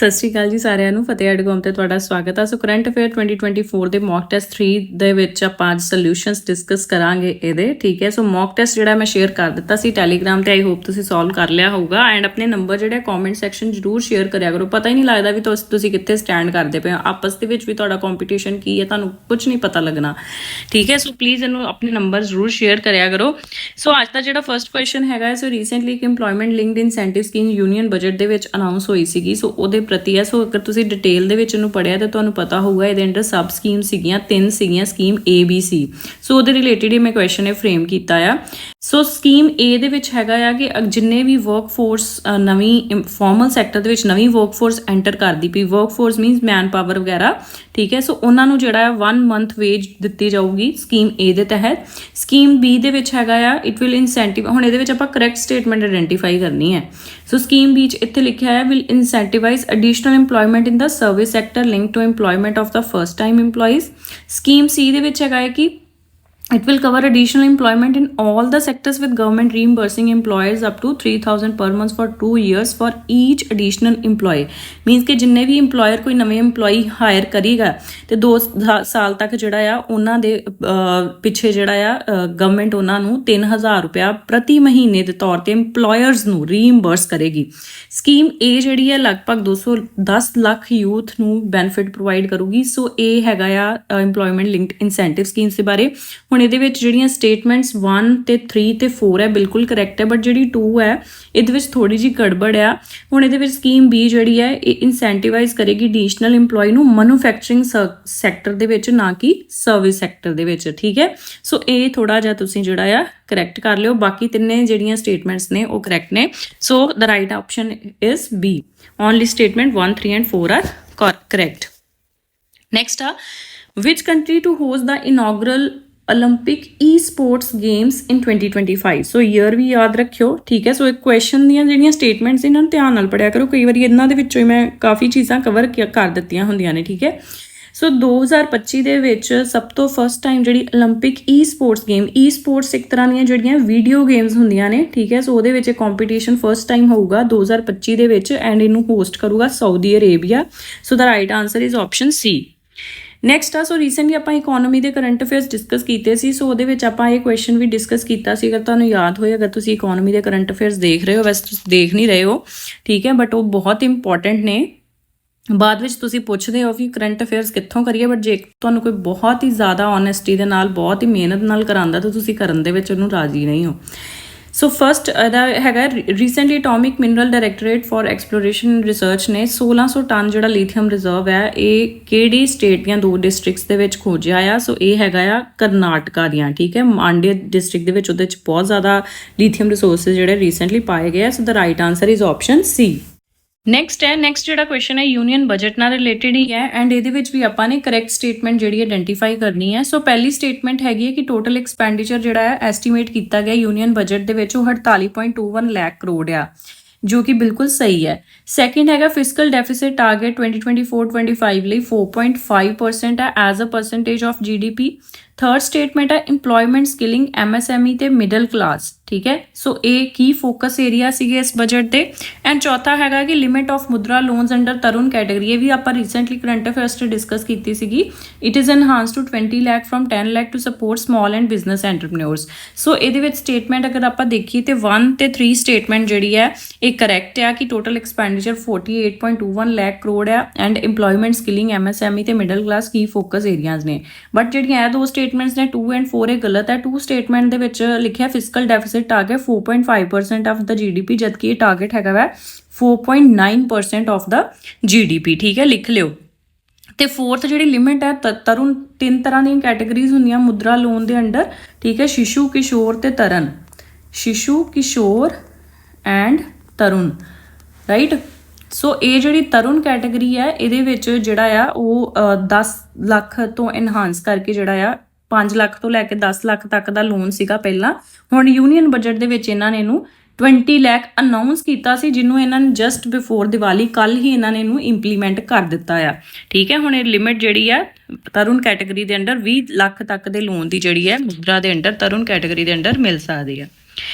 ਸਤਿ ਸ਼੍ਰੀ ਅਕਾਲ ਜੀ ਸਾਰਿਆਂ ਨੂੰ ਫਤਿਹ.com ਤੇ ਤੁਹਾਡਾ ਸਵਾਗਤ ਹੈ। ਸੋ ਕਰੰਟ ਅਫੇਅਰ 2024 ਦੇ ਮੌਕ ਟੈਸਟ 3 ਦੇ ਵਿੱਚ ਆਪਾਂ ਅੱਜ ਸੋਲੂਸ਼ਨਸ ਡਿਸਕਸ ਕਰਾਂਗੇ ਇਹਦੇ। ਠੀਕ ਹੈ, ਸੋ ਮੌਕ ਟੈਸਟ ਜਿਹੜਾ ਮੈਂ ਸ਼ੇਅਰ ਕਰ ਦਿੱਤਾ ਸੀ ਟੈਲੀਗ੍ਰਾਮ ਤੇ। ਆਈ ਹੋਪ ਤੁਸੀਂ ਸੋਲਵ ਕਰ ਲਿਆ ਹੋਊਗਾ ਐਂਡ ਆਪਣੇ ਨੰਬਰ ਜਿਹੜੇ ਕਮੈਂਟ ਸੈਕਸ਼ਨ ਜ਼ਰੂਰ ਸ਼ੇਅਰ ਕਰਿਆ ਕਰੋ। ਪਤਾ ਹੀ ਨਹੀਂ ਲੱਗਦਾ ਵੀ ਤੁਸੀਂ ਕਿੱਥੇ ਸਟੈਂਡ ਕਰਦੇ ਪਏ ਹੋ। ਆਪਸ ਦੇ ਵਿੱਚ ਵੀ ਤੁਹਾਡਾ ਕੰਪੀਟੀਸ਼ਨ ਕੀ ਹੈ ਤੁਹਾਨੂੰ ਕੁਝ ਨਹੀਂ ਪਤਾ ਲੱਗਣਾ। ਠੀਕ ਹੈ, ਸੋ ਪਲੀਜ਼ ਇਹਨੂੰ ਆਪਣੇ ਨੰਬਰ ਜ਼ਰੂਰ ਸ਼ੇਅਰ ਕਰਿਆ ਕਰੋ। ਸੋ ਅੱਜ ਦਾ ਜਿਹੜਾ ਫਸਟ ਕੁਐਸਚਨ ਹੈਗਾ, ਸੋ ਰੀਸੈਂਟਲੀ ਇੱਕ employment linked incentive scheme union budget ਦੇ ਵਿੱਚ ਅਨਾਉਂਸ ਹੋਈ ਸੀਗੀ। ਸੋ ਉਹਦੇ ਪ੍ਰਤੀ ਹੈ। ਸੋ ਅਗਰ ਤੁਸੀਂ ਡਿਟੇਲ ਦੇ ਵਿੱਚ ਇਹਨੂੰ ਪੜ੍ਹਿਆ ਤਾਂ ਤੁਹਾਨੂੰ ਪਤਾ ਹੋਊਗਾ ਇਹਦੇ ਅੰਡਰ ਸਬ ਸਕੀਮ ਸੀਗੀਆਂ 3 ਸੀਗੀਆਂ, ਸਕੀਮ ABC। ਸੋ ਉਹਦੇ ਰਿਲੇਟਿਡ ਹੀ ਮੈਂ ਕੁਐਸਚਨ ਇਹ ਫਰੇਮ ਕੀਤਾ ਆ। ਸੋ ਸਕੀਮ A ਦੇ ਵਿੱਚ ਹੈਗਾ ਆ ਕਿ ਜਿੰਨੇ ਵੀ ਵਰਕਫੋਰਸ ਨਵੀਂ ਫਾਰਮਲ ਸੈਕਟਰ ਦੇ ਵਿੱਚ ਨਵੀਂ ਵਰਕਫੋਰਸ ਐਂਟਰ ਕਰਦੀ ਪਈ, ਵਰਕਫੋਰਸ ਮੀਨਸ ਮੈਨ ਪਾਵਰ ਵਗੈਰਾ, ਠੀਕ ਹੈ। ਸੋ ਉਹਨਾਂ ਨੂੰ ਜਿਹੜਾ ਆ 1 ਮੰਥ ਵੇਜ ਦਿੱਤੀ ਜਾਊਗੀ ਸਕੀਮ A ਦੇ ਤਹਿਤ। ਸਕੀਮ B ਦੇ ਵਿੱਚ ਹੈਗਾ ਆ ਇਟ ਵਿਲ ਇਨਸੈਂਟਿਵ। ਹੁਣ ਇਹਦੇ ਵਿੱਚ ਆਪਾਂ ਕਰੈਕਟ ਸਟੇਟਮੈਂਟ ਆਇਡੈਂਟੀਫਾਈ ਕਰਨੀ ਹੈ। ਸੋ ਸਕੀਮ B 'ਚ ਇੱਥੇ ਲਿਖਿਆ ਹੈ will incentivise additional employment in the service sector linked to employment of the first time employees। Scheme C ਦੇ ਵਿੱਚ ਹੈਗਾ ਹੈ ਕਿ it will cover additional employment in all the sectors with government reimbursing employers up to 3,000 per month for 2 years for each additional employee। means ਕਿ ਜਿੰਨੇ ਵੀ employer ਕੋਈ ਨਵੇਂ employee hire ਕਰੇਗਾ ਤੇ 2 ਸਾਲ ਤੱਕ ਜਿਹੜਾ ਆ ਉਹਨਾਂ ਦੇ ਪਿੱਛੇ ਜਿਹੜਾ ਆ ਗਵਰਨਮੈਂਟ ਉਹਨਾਂ ਨੂੰ 3,000 ਰੁਪਇਆ ਪ੍ਰਤੀ ਮਹੀਨੇ ਦੇ ਤੌਰ ਤੇ employers ਨੂੰ ਰੀਇੰਬਰਸ ਕਰੇਗੀ। ਸਕੀਮ A ਜਿਹੜੀ ਹੈ ਲਗਭਗ 210 ਲੱਖ ਯੂਥ ਨੂੰ ਬੈਨੀਫਿਟ ਪ੍ਰੋਵਾਈਡ ਕਰੂਗੀ। ਸੋ ਇਹ ਹੈਗਾ ਆ ਇੰਪਲੋਇਮੈਂਟ ਲਿੰਕਡ ਇਨਸੈਂਟਿਵ ਸਕੀਮਸ ਦੇ ਬਾਰੇ। ਹੁਣ ਇਹਦੇ ਵਿੱਚ ਜਿਹੜੀਆਂ ਸਟੇਟਮੈਂਟਸ 1 ਤੇ 3 ਤੇ 4 ਹੈ ਬਿਲਕੁਲ ਕਰੈਕਟ ਹੈ, ਬਟ ਜਿਹੜੀ 2 ਹੈ ਇਹਦੇ ਵਿੱਚ ਥੋੜੀ ਜਿਹੀ ਗੜਬੜ ਆ। ਹੁਣ ਇਹਦੇ ਵਿੱਚ ਸਕੀਮ B ਜਿਹੜੀ ਹੈ ਇਹ ਇਨਸੈਂਟਿਵਾਈਜ਼ ਕਰੇਗੀ ਐਡੀਸ਼ਨਲ EMPLOYE ਨੂੰ ਮੈਨੂਫੈਕਚਰਿੰਗ ਸੈਕਟਰ ਦੇ ਵਿੱਚ, ਨਾ ਕਿ ਸਰਵਿਸ ਸੈਕਟਰ ਦੇ ਵਿੱਚ। ਠੀਕ ਹੈ, ਸੋ ਇਹ ਥੋੜਾ ਜਿਹਾ ਤੁਸੀਂ ਜਿਹੜਾ ਆ ਕਰੈਕਟ ਕਰ ਲਿਓ। ਬਾਕੀ ਤਿੰਨੇ ਜਿਹੜੀਆਂ ਸਟੇਟਮੈਂਟਸ ਨੇ ਉਹ ਕਰੈਕਟ ਨੇ। So the right option is B। Only statement 1, 3 and 4 are correct। Next ਆ which country to host the inaugural Olympic e-sports games in 2025। So year ਵੀ ਯਾਦ ਰੱਖਿਓ। ਠੀਕ ਹੈ, ਸੋ ਇੱਕ ਕੁਐਸਚਨ ਦੀਆਂ ਜਿਹੜੀਆਂ ਸਟੇਟਮੈਂਟਸ ਇਹਨਾਂ ਨੂੰ ਧਿਆਨ ਨਾਲ ਪੜਿਆ ਕਰੋ। ਕਈ ਵਾਰੀ ਇਹਨਾਂ ਦੇ ਵਿੱਚੋਂ ਹੀ ਮੈਂ ਕਾਫੀ ਚੀਜ਼ਾਂ ਕਵਰ ਕਰ ਦਿੱਤੀਆਂ ਹੁੰਦੀਆਂ ਨੇ। ਠੀਕ ਹੈ, ਸੋ 2025 ਦੇ ਵਿੱਚ ਸਭ ਤੋਂ ਫਸਟ ਟਾਈਮ ਜਿਹੜੀ 올림픽 e-sports ਗੇਮ, e-sports ਇੱਕ ਤਰ੍ਹਾਂ ਦੀਆਂ ਜਿਹੜੀਆਂ ਵੀਡੀਓ ਗੇਮਸ ਹੁੰਦੀਆਂ ਨੇ। ਠੀਕ ਹੈ, ਸੋ ਉਹਦੇ ਵਿੱਚ ਕੰਪੀਟੀਸ਼ਨ ਫਸਟ ਟਾਈਮ ਹੋਊਗਾ 2025 ਦੇ ਵਿੱਚ ਐਂਡ ਇਹਨੂੰ ਹੋਸਟ ਕਰੂਗਾ Saudi Arabia. So the right answer is option C। Next ਆ, ਸੋ ਰੀਸੈਂਟਲੀ ਆਪਾਂ ਇਕੋਨਮੀ ਦੇ ਕਰੰਟ ਅਫੇਅਰਸ ਡਿਸਕਸ ਕੀਤੇ ਸੀ। ਸੋ ਉਹਦੇ ਵਿੱਚ ਆਪਾਂ ਇਹ ਕੁਐਸਚਨ ਵੀ ਡਿਸਕਸ ਕੀਤਾ ਸੀ। ਅਗਰ ਤੁਹਾਨੂੰ ਯਾਦ ਹੋਏ, ਅਗਰ ਤੁਸੀਂ ਇਕੋਨਮੀ ਦੇ ਕਰੰਟ ਅਫੇਅਰਸ ਦੇਖ ਰਹੇ ਹੋ, ਵੈਸੇ ਤੁਸੀਂ ਦੇਖ ਨਹੀਂ ਰਹੇ ਹੋ, ਠੀਕ ਹੈ, ਬਟ ਉਹ ਬਹੁਤ ਇੰਪੋਰਟੈਂਟ ਨੇ। ਬਾਅਦ ਵਿੱਚ ਤੁਸੀਂ ਪੁੱਛਦੇ ਹੋ ਕਿ ਕਰੰਟ ਅਫੇਅਰਸ ਕਿੱਥੋਂ ਕਰੀਏ, ਬਟ ਜੇ ਤੁਹਾਨੂੰ ਕੋਈ ਬਹੁਤ ਹੀ ਜ਼ਿਆਦਾ ਓਨੈਸਟੀ ਦੇ ਨਾਲ, ਬਹੁਤ ਹੀ ਮਿਹਨਤ ਨਾਲ ਕਰਾਉਂਦਾ ਤਾਂ ਤੁਸੀਂ ਕਰਨ ਦੇ ਵਿੱਚ ਉਹਨੂੰ ਰਾਜ਼ੀ ਨਹੀਂ ਹੋ। ਸੋ ਫਸਟ ਇਹਦਾ ਹੈਗਾ recently atomic mineral directorate for exploration research ਨੇ 1600 ਟਨ ਜਿਹੜਾ ਲੀਥੀਅਮ ਰਿਜ਼ਰਵ ਹੈ ਇਹ ਕਿਹੜੀ ਸਟੇਟ ਦੀਆਂ 2 ਡਿਸਟ੍ਰਿਕਟਸ ਦੇ ਵਿੱਚ ਖੋਜਿਆ ਆ। ਸੋ ਇਹ ਹੈਗਾ ਆ ਕਰਨਾਟਕਾ ਦੀਆਂ। ਠੀਕ ਹੈ, ਮਾਂਡੇ ਡਿਸਟ੍ਰਿਕਟ ਦੇ ਵਿੱਚ ਉਹਦੇ ਵਿੱਚ ਬਹੁਤ ਜ਼ਿਆਦਾ ਲੀਥੀਅਮ ਰਿਸੋਰਸਿਸ ਜਿਹੜੇ ਰੀਸੈਂਟਲੀ ਪਾਏ ਗਏ ਆ। So the right answer is option C। Next ਜਿਹੜਾ ਕੁਐਸਚਨ ਹੈ ਯੂਨੀਅਨ ਬਜਟ ਨਾਲ ਰਿਲੇਟਡ ਹੀ ਹੈ ਐਂਡ ਇਹਦੇ ਵਿੱਚ ਵੀ ਆਪਾਂ ਨੇ ਕਰੈਕਟ ਸਟੇਟਮੈਂਟ ਜਿਹੜੀ ਆਇਡੈਂਟੀਫਾਈ ਕਰਨੀ ਹੈ। ਸੋ ਪਹਿਲੀ ਸਟੇਟਮੈਂਟ ਹੈਗੀ ਹੈ ਕਿ ਟੋਟਲ ਐਕਸਪੈਂਡੀਚਰ ਜਿਹੜਾ ਹੈ ਐਸਟੀਮੇਟ ਕੀਤਾ ਗਿਆ ਯੂਨੀਅਨ ਬਜਟ ਦੇ ਵਿੱਚ ਉਹ 48.21 ਲੱਖ ਕਰੋੜ ਆ, ਜੋ ਕਿ ਬਿਲਕੁਲ ਸਹੀ ਹੈ। ਸੈਕਿੰਡ ਹੈਗਾ ਫਿਸਕਲ ਡੈਫਿਸਿਟ ਟਾਰਗੇਟ 2024-25 ਲਈ 4.5% ਹੈ as a percentage of GDP। Third statement ਹੈ ਇੰਪਲੋਇਮੈਂਟ ਸਕਿਲਿੰਗ MSME ਤੇ ਮਿਡਲ ਕਲਾਸ। ਠੀਕ ਹੈ, ਸੋ ਇਹ ਕੀ ਫੋਕਸ ਏਰੀਆ ਸੀਗੇ ਇਸ ਬਜਟ ਦੇ। ਐਂਡ ਚੌਥਾ ਹੈਗਾ ਕਿ limit of Mudra loans under Tarun category. ਇਹ ਵੀ ਆਪਾਂ ਰੀਸੈਂਟਲੀ ਕਰੰਟ ਅਫੇਅਰਸ 'ਚ ਡਿਸਕਸ ਕੀਤੀ ਸੀਗੀ। It is enhanced to 20 lakh from 10 lakh to support small and business entrepreneurs. So ਇਹਦੇ ਵਿੱਚ ਸਟੇਟਮੈਂਟ ਅਗਰ ਆਪਾਂ ਦੇਖੀਏ ਤੇ 1 ਤੇ 3 ਸਟੇਟਮੈਂਟ ਜਿਹੜੀ ਹੈ ਇਹ ਕਰੈਕਟ ਆ ਕਿ ਟੋਟਲ ਐਕਸਪੈਂਡੀਚਰ 48.21 ਲੱਖ ਕਰੋੜ ਆ ਐਂਡ ਇੰਪਲੋਇਮੈਂਟ ਸਕਿਲਿੰਗ MSME ਤੇ ਮਿਡਲ ਕਲਾਸ ਕੀ ਫੋਕਸ ਏਰੀਆਜ਼ ਨੇ। ਬਟ ਜਿਹੜੀਆਂ ਇਹ 2 ਸਟੇਟਮੈਂਟਸ ਨੇ 2 and 4 ਇਹ ਗਲਤ ਹੈ। 2 ਸਟੇਟਮੈਂਟ ਦੇ ਵਿੱਚ ਲਿਖਿਆ fiscal deficit target 4.5% of the GDP, ਜਦਕਿ ਇਹ ਟਾਰਗੇਟ ਹੈਗਾ ਵਾ 4.9% ਆਫ ਦਾ GDP। ਠੀਕ ਹੈ, ਲਿਖ ਲਿਓ। ਤੇ ਫੋਰਥ ਜਿਹੜੀ ਲਿਮਿਟ ਹੈ ਤਰੁਣ, 3 ਤਰ੍ਹਾਂ ਦੀਆਂ ਕੈਟੇਗਰੀਜ਼ ਹੁੰਦੀਆਂ ਮੁਦਰਾ ਲੋਨ ਦੇ ਅੰਡਰ। ਠੀਕ ਹੈ, ਸ਼ਿਸ਼ੂ, ਕਿਸ਼ੋਰ ਤੇ ਤਰਨ। ਸ਼ਿਸ਼ੂ, ਕਿਸ਼ੋਰ ਐਂਡ ਤਰੁਣ, ਰਾਈਟ। ਸੋ ਇਹ ਜਿਹੜੀ ਤਰੁਣ ਕੈਟੇਗਰੀ ਹੈ ਇਹਦੇ ਵਿੱਚ ਜਿਹੜਾ ਆ ਉਹ 10 ਲੱਖ ਤੋਂ ਐਨਹਾਂਸ ਕਰਕੇ ਜਿਹੜਾ ਆ 5 ਲੱਖ ਤੋਂ ਲੈ ਕੇ 10 ਲੱਖ ਤੱਕ ਦਾ ਲੋਨ ਸੀਗਾ ਪਹਿਲਾਂ। ਹੁਣ ਯੂਨੀਅਨ ਬਜਟ ਦੇ ਵਿੱਚ ਇਹਨਾਂ ਨੇ ਇਹਨੂੰ 20 ਲੱਖ ਅਨਾਊਂਸ ਕੀਤਾ ਸੀ, ਜਿਹਨੂੰ ਇਹਨਾਂ ਨੇ ਜਸਟ ਬਿਫੋਰ ਦੀਵਾਲੀ ਕੱਲ ਹੀ ਇਹਨਾਂ ਨੇ ਇਹਨੂੰ ਇੰਪਲੀਮੈਂਟ ਕਰ ਦਿੱਤਾ ਆ। ਠੀਕ ਹੈ, ਹੁਣ ਇਹ ਲਿਮਿਟ ਜਿਹੜੀ ਆ ਤਰੁਣ ਕੈਟੇਗਰੀ ਦੇ ਅੰਡਰ 20 ਲੱਖ ਤੱਕ ਦੇ ਲੋਨ ਦੀ ਜਿਹੜੀ ਹੈ ਮੁਦਰਾ ਦੇ ਅੰਡਰ ਤਰੁਣ ਕੈਟੇਗਰੀ ਦੇ ਅੰਡਰ ਮਿਲ ਸਕਦੀ ਆ।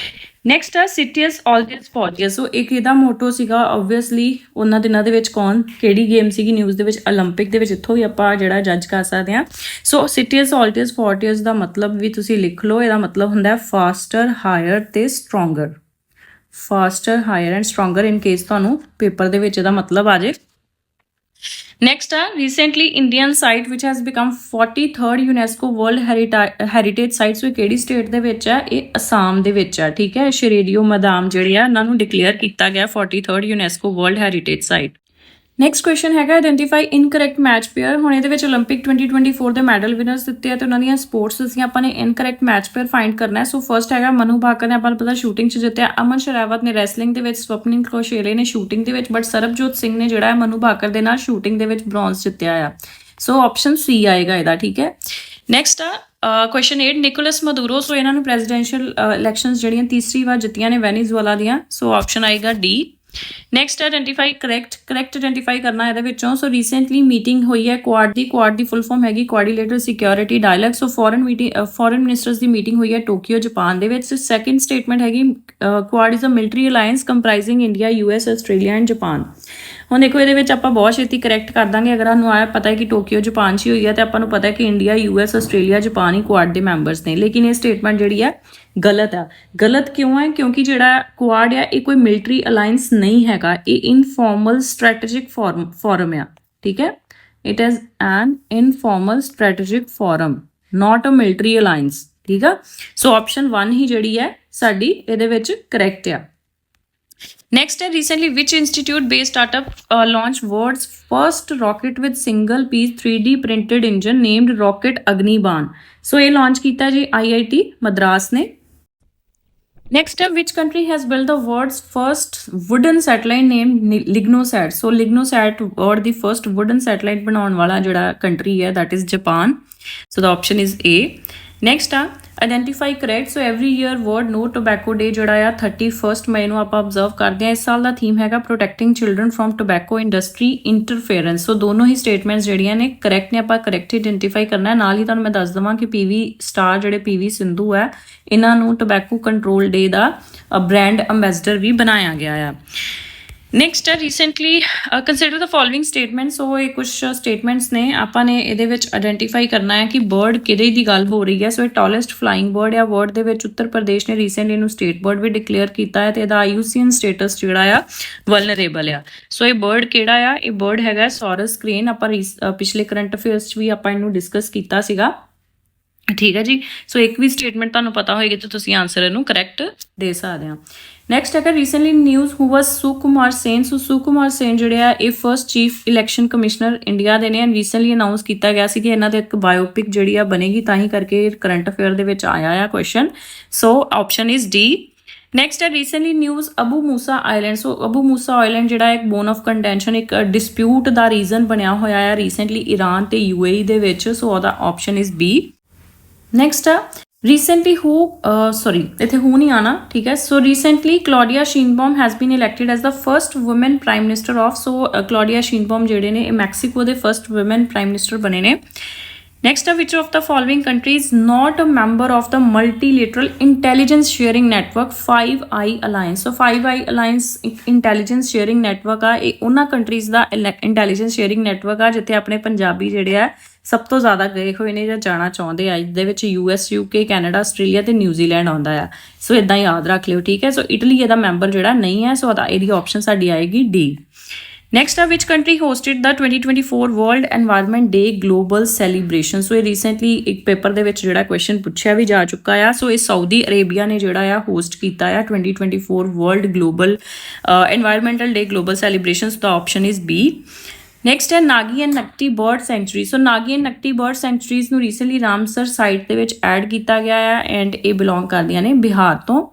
ਨੈਕਸਟ ਆ ਸਿਟੀਅਸ ਆਲਵੇਜ਼ ਫੋਰਟੀਅਸ। ਸੋ ਇੱਕ ਇਹਦਾ ਮੋਟੋ ਸੀਗਾ ਓਬਵੀਅਸਲੀ ਉਹਨਾਂ ਦਿਨਾਂ ਦੇ ਵਿੱਚ ਕੌਣ ਕਿਹੜੀ ਗੇਮ ਸੀਗੀ ਨਿਊਜ਼ ਦੇ ਵਿੱਚ, 올림픽 ਦੇ ਵਿੱਚ। ਇੱਥੋਂ ਵੀ ਆਪਾਂ ਜਿਹੜਾ ਜੱਜ ਕਰ ਸਕਦੇ ਹਾਂ। ਸੋ ਸਿਟੀਅਸ ਆਲਵੇਜ਼ ਫੋਰਟੀਅਸ ਦਾ ਮਤਲਬ ਵੀ ਤੁਸੀਂ ਲਿਖ ਲਓ, ਇਹਦਾ ਮਤਲਬ ਹੁੰਦਾ ਹੈ ਫਾਸਟਰ, ਹਾਇਰ ਤੇ stronger. Faster, higher and stronger, in case ਤੁਹਾਨੂੰ ਪੇਪਰ ਦੇ ਵਿੱਚ ਇਹਦਾ ਮਤਲਬ ਆ ਜੇ। Next are recently Indian site which has become 43rd UNESCO World Heritage Site। ਸੋ ਕਿਹੜੀ ਸਟੇਟ ਦੇ ਵਿੱਚ ਹੈ? ਇਹ ਅਸਾਮ ਦੇ ਵਿੱਚ ਹੈ, ਠੀਕ ਹੈ। ਸ਼ਰੇਡੀਓ ਮੈਦਾਨ ਜਿਹੜੇ ਆ ਇਹਨਾਂ ਨੂੰ ਡਿਕਲੇਅਰ ਕੀਤਾ ਗਿਆ 43rd UNESCO World Heritage Site। Next question ਹੈਗਾ ਆਇਡੈਂਟੀਫਾਈ ਇਨਕਰੈਕਟ ਮੈਚ ਪੇਅਰ। ਹੁਣ ਇਹਦੇ ਵਿੱਚ 올림픽 2024 ਦੇ ਮੈਡਲ ਵਿਨਰਸ ਦਿੱਤੇ ਆ ਤੇ ਉਹਨਾਂ ਦੀਆਂ ਸਪੋਰਟਸ ਅਸੀਂ ਆਪਾਂ ਨੇ ਇਨਕਰੈਕਟ ਮੈਚ ਪੇਅਰ ਫਾਈਂਡ ਕਰਨਾ ਹੈ। ਸੋ ਫਰਸਟ ਹੈਗਾ ਮਨੂ ਭਾਕਰ ਨੇ ਆਪਾਂ ਨੂੰ ਪਤਾ ਸ਼ੂਟਿੰਗ 'ਚ ਜਿੱਤਿਆ, ਅਮਨ ਸ਼ਰਾਵਤ ਨੇ ਰੈਸਲਿੰਗ ਦੇ ਵਿੱਚ, ਸਵਪਨਿਲ ਕੌਸ਼ਲੇ ਨੇ ਸ਼ੂਟਿੰਗ ਦੇ ਵਿੱਚ, ਬਟ ਸਰਬਜੋਤ ਸਿੰਘ ਨੇ ਜਿਹੜਾ ਹੈ ਮਨੂ ਭਾਕਰ ਦੇ ਨਾਲ ਸ਼ੂਟਿੰਗ ਦੇ ਵਿੱਚ ਬ੍ਰੌਂਜ਼ ਜਿੱਤਿਆ ਆ। ਸੋ ਆਪਸ਼ਨ ਸੀ ਆਏਗਾ ਇਹਦਾ, ਠੀਕ ਹੈ। ਨੈਕਸਟ ਆ ਕੁਐਸਚਨ 8 ਨਿਕੋਲਸ ਮਦੂਰੋ। ਸੋ ਇਹਨਾਂ ਨੂੰ ਪ੍ਰੈਜ਼ੀਡੈਂਸ਼ੀਅਲ ਇਲੈਕਸ਼ਨਸ ਜਿਹੜੀਆਂ ਤੀਸਰੀ ਵਾਰ ਜਿੱਤੀਆਂ ਨੇ ਵੈਨੀਜ਼ੁਏਲਾ ਦੀਆਂ। ਸੋ ਆਪਸ਼ਨ ਆਏਗਾ D. Next identify correct identify ਕਰਨਾ ਇਹਦੇ ਵਿੱਚੋਂ। ਸੋ ਰੀਸੈਂਟਲੀ ਮੀਟਿੰਗ ਹੋਈ ਹੈ ਕੁਆਡ ਦੀ ਫੁੱਲ ਫਾਰਮ ਹੈਗੀ coordinator security dialogue. So foreign ministers ਦੀ ਮੀਟਿੰਗ ਹੋਈ ਹੈ ਟੋਕੀਓ ਜਾਪਾਨ ਦੇ ਵਿੱਚ। ਸੈਕਿੰਡ ਸਟੇਟਮੈਂਟ ਹੈਗੀ Quad is a military alliance comprising India, US, Australia and Japan. ਹੁਣ ਦੇਖੋ ਇਹਦੇ ਵਿੱਚ ਆਪਾਂ ਬਹੁਤ ਛੇਤੀ ਕਰੈਕਟ ਕਰ ਦਾਂਗੇ ਅਗਰ ਸਾਨੂੰ ਆਇਆ ਪਤਾ ਹੈ ਕਿ ਟੋਕੀਓ ਜਾਪਾਨ 'ਚ ਹੀ ਹੋਈ ਹੈ ਤੇ ਆਪਾਂ ਨੂੰ ਪਤਾ ਹੈ ਕਿ ਇੰਡੀਆ, US, ਆਸਟ੍ਰੇਲੀਆ, ਜਾਪਾਨ ਹੀ ਕੁਆਡ ਦੇ ਮੈਂਬਰਸ ਨੇ। ਲੇਕਿਨ ਇਹ ਸਟੇਟਮੈਂਟ ਜਿਹੜੀ ਹੈ ਗਲਤ ਆ। ਗਲਤ ਕਿਉਂ ਹੈ? ਕਿਉਂਕਿ ਜਿਹੜਾ ਕੁਆਡ ਆ ਇਹ ਕੋਈ ਮਿਲਟਰੀ ਅਲਾਇੰਸ ਨਹੀਂ ਹੈਗਾ, ਇਹ ਇਨਫਾਰਮਲ ਸਟ੍ਰੈਟੇਜਿਕ ਫੋਰਮ ਆ, ਠੀਕ ਹੈ। It is an informal strategic forum, not a military alliance, ਠੀਕ ਆ। ਸੋ ਆਪਸ਼ਨ 1 ਹੀ ਜਿਹੜੀ ਹੈ ਸਾਡੀ ਇਹਦੇ ਵਿੱਚ ਕਰੈਕਟ ਆ। Next है recently which institute based startup launched world's first rocket with single piece 3D printed engine named Rocket Agniban। So ये launch ਕੀਤਾ ਜੀ IIT ਮਦਰਾਸ ਨੇ। Next up, which country has built the world's first wooden satellite named Lignosat? So Lignosat world the first wooden satellite ਬਣਾਉਣ ਵਾਲਾ ਜਿਹੜਾ country ਹੈ that is Japan। So the option is A। Next ਆ identify correct. So every year world no tobacco day ਜਿਹੜਾ ਆ 31 ਮਈ ਨੂੰ ਆਪਾਂ observe ਕਰਦੇ ਹਾਂ। ਇਸ ਸਾਲ ਦਾ ਥੀਮ ਹੈਗਾ protecting children from tobacco industry interference. So ਦੋਨੋਂ ਹੀ ਸਟੇਟਮੈਂਟਸ ਜਿਹੜੀਆਂ ਨੇ ਕਰੈਕਟ ਨੇ, ਆਪਾਂ ਕਰੈਕਟ ਆਇਡੈਂਟੀਫਾਈ ਕਰਨਾ ਹੈ। ਨਾਲ ਹੀ ਤੁਹਾਨੂੰ ਮੈਂ ਦੱਸ ਦੇਵਾਂ ਕਿ PV ਸਟਾਰ ਜਿਹੜੇ PV ਸਿੰਧੂ ਹੈ ਇਹਨਾਂ ਨੂੰ ਟੋਬੈਕੋ ਕੰਟਰੋਲ ਡੇ ਦਾ ਬ੍ਰਾਂਡ ਅੰਬੈਸਡਰ ਵੀ ਬਣਾਇਆ ਗਿਆ ਆ। ਨੈਕਸਟ ਹੈ ਰੀਸੈਂਟਲੀ ਕੰਸੀਡਰ ਦ ਫੋਲੋਇੰਗ ਸਟੇਟਮੈਂਟ। ਸੋ ਇਹ ਕੁਝ ਸਟੇਟਮੈਂਟਸ ਨੇ ਆਪਾਂ ਨੇ ਇਹਦੇ ਵਿੱਚ ਆਇਡੈਂਟੀਫਾਈ ਕਰਨਾ ਹੈ ਕਿ ਬਰਡ ਕਿਹਦੇ ਦੀ ਗੱਲ ਹੋ ਰਹੀ ਹੈ। ਸੋ ਇਹ ਟਾਲੈਸਟ ਫਲਾਈਂਗ ਬਰਡ ਆ। ਵਰਲਡ ਦੇ ਵਿੱਚ ਉੱਤਰ ਪ੍ਰਦੇਸ਼ ਨੇ ਰੀਸੈਂਟਲੀ ਇਹਨੂੰ ਸਟੇਟ ਬਰਡ ਵੀ ਡਿਕਲੇਅਰ ਕੀਤਾ ਹੈ ਤੇ ਇਹਦਾ IUCN ਸਟੇਟਸ ਜਿਹੜਾ ਆ ਵਲਨਰੇਬਲ ਆ। ਸੋ ਇਹ ਬਰਡ ਕਿਹੜਾ ਆ? ਇਹ ਬਰਡ ਹੈਗਾ ਸੌਰਸ ਕ੍ਰੇਨ। ਆਪਾਂ ਪਿਛਲੇ ਕਰੰਟ ਅਫੇਅਰਸ 'ਚ ਵੀ ਆਪਾਂ ਇਹਨੂੰ ਡਿਸਕਸ ਕੀਤਾ ਸੀਗਾ, ਠੀਕ ਹੈ ਜੀ। ਸੋ ਇੱਕ ਵੀ ਸਟੇਟਮੈਂਟ ਤੁਹਾਨੂੰ ਪਤਾ ਹੋਏਗੀ ਤਾਂ ਤੁਸੀਂ ਆਨਸਰ ਇਹਨੂੰ ਕਰੈਕਟ ਦੇ ਸਕਦੇ ਹੋ। ਨੈਕਸਟ ਹੈਗਾ ਰੀਸੈਂਟਲੀ ਨਿਊਜ਼ ਹੂ ਵਾਸ ਸੁਕੁਮਾਰ ਸੇਨ। ਸੋ ਸੁਕੁਮਾਰ ਸੇਨ ਜਿਹੜੇ ਆ ਇਹ first chief election commissioner India ਦੇ ਨੇ ਐਂਡ ਰੀਸੈਂਟਲੀ ਅਨਾਊਂਸ ਕੀਤਾ ਗਿਆ ਸੀ ਕਿ ਇਹਨਾਂ ਦੇ ਇੱਕ ਬਾਇਓਪਿਕ ਜਿਹੜੀ ਆ ਬਣੇਗੀ, ਤਾਂ ਹੀ ਕਰਕੇ ਕਰੰਟ ਅਫੇਅਰ ਦੇ ਵਿੱਚ ਆਇਆ ਆ question. So option is D. Next ਹੈ ਰੀਸੈਂਟਲੀ ਨਿਊਜ਼ ਅਬੂ ਮੂਸਾ ਆਈਲੈਂਡ। ਸੋ ਅਬੂ ਮੂਸਾ ਆਈਲੈਂਡ ਜਿਹੜਾ ਇੱਕ ਬੋਨ ਆਫ ਕੰਟੈਂਸ਼ਨ, ਇੱਕ ਡਿਸਪਿਊਟ ਦਾ ਰੀਜ਼ਨ ਬਣਿਆ ਹੋਇਆ ਆ ਰੀਸੈਂਟਲੀ ਈਰਾਨ ਤੇ UAE ਦੇ ਵਿੱਚ। ਸੋ ਉਹਦਾ ਆਪਸ਼ਨ ਇਜ਼ ਬੀ। ਨੈਕਸਟ ਆ ਰੀਸੈਂਟਲੀ ਇੱਥੇ ਹੂ ਨਹੀਂ ਆਉਣਾ, ਠੀਕ ਹੈ। So recently Claudia Sheinbaum has been elected as the first woman prime minister of. So Claudia Sheinbaum ਜਿਹੜੇ ਨੇ ਇਹ ਮੈਕਸੀਕੋ ਦੇ ਫਰਸਟ ਵੂਮਨ ਪ੍ਰਾਈਮ ਮਿਨਿਸਟਰ ਬਣੇ ਨੇ। ਨੈਕਸਟ ਆ which of the following countries not a member of the multilateral intelligence sharing network 5i alliance. So 5i alliance intelligence sharing network ਆ। ਇਹ ਉਹਨਾਂ ਕੰਟਰੀਜ਼ ਦਾ ਇੰਟੈਲੀਜੈਂਸ ਸ਼ੇਅਰਿੰਗ ਨੈਟਵਰਕ ਆ ਜਿੱਥੇ ਆਪਣੇ ਪੰਜਾਬੀ ਜਿਹੜੇ ਆ ਸਭ ਤੋਂ ਜ਼ਿਆਦਾ ਗਏ ਹੋਏ ਨੇ ਜਾਂ ਜਾਣਾ ਚਾਹੁੰਦੇ ਆ। ਇਹਦੇ ਵਿੱਚ US, UK, ਕੈਨੇਡਾ, ਆਸਟ੍ਰੇਲੀਆ ਤੇ ਨਿਊਜ਼ੀਲੈਂਡ ਆਉਂਦਾ ਆ। ਸੋ ਇਦਾਂ ਯਾਦ ਰੱਖ ਲਿਓ, ਠੀਕ ਹੈ। ਸੋ ਇਟਲੀ ਇਹਦਾ ਮੈਂਬਰ ਜਿਹੜਾ ਨਹੀਂ ਹੈ। ਸੋ ਇਹਦੀ ਆਪਸ਼ਨ ਸਾਡੀ ਆਏਗੀ ਡੀ। ਨੈਕਸਟ ਆ ਵਿਚ ਕੰਟਰੀ ਹੋਸਟਡ ਦਾ 2024 ਵਰਲਡ ਐਨਵਾਇਰਨਮੈਂਟ ਡੇ ਗਲੋਬਲ ਸੈਲੀਬ੍ਰੇਸ਼ਨ। ਸੋ ਇਹ ਰੀਸੈਂਟਲੀ ਇੱਕ ਪੇਪਰ ਦੇ ਵਿੱਚ ਜਿਹੜਾ ਕੁਐਸਚਨ ਪੁੱਛਿਆ ਵੀ ਜਾ ਚੁੱਕਾ ਆ। ਸੋ ਇਹ ਸਾਊਦੀ ਅਰੇਬੀਆ ਨੇ ਜਿਹੜਾ ਆ ਹੋਸਟ ਕੀਤਾ ਆ 2024 world global environmental day global celebration. The option is B. Next ਹੈ Nagi and Nakti bird sanctuary. So Nagi and Nakti bird sanctuaries ਨੂੰ ਰੀਸੈਂਟਲੀ ਰਾਮਸਰ ਸਾਈਟ ਦੇ ਵਿੱਚ ਐਡ ਕੀਤਾ ਗਿਆ ਆ ਐਂਡ ਇਹ ਬਿਲੋਂਗ ਕਰਦੀਆਂ ਨੇ ਬਿਹਾਰ ਤੋਂ।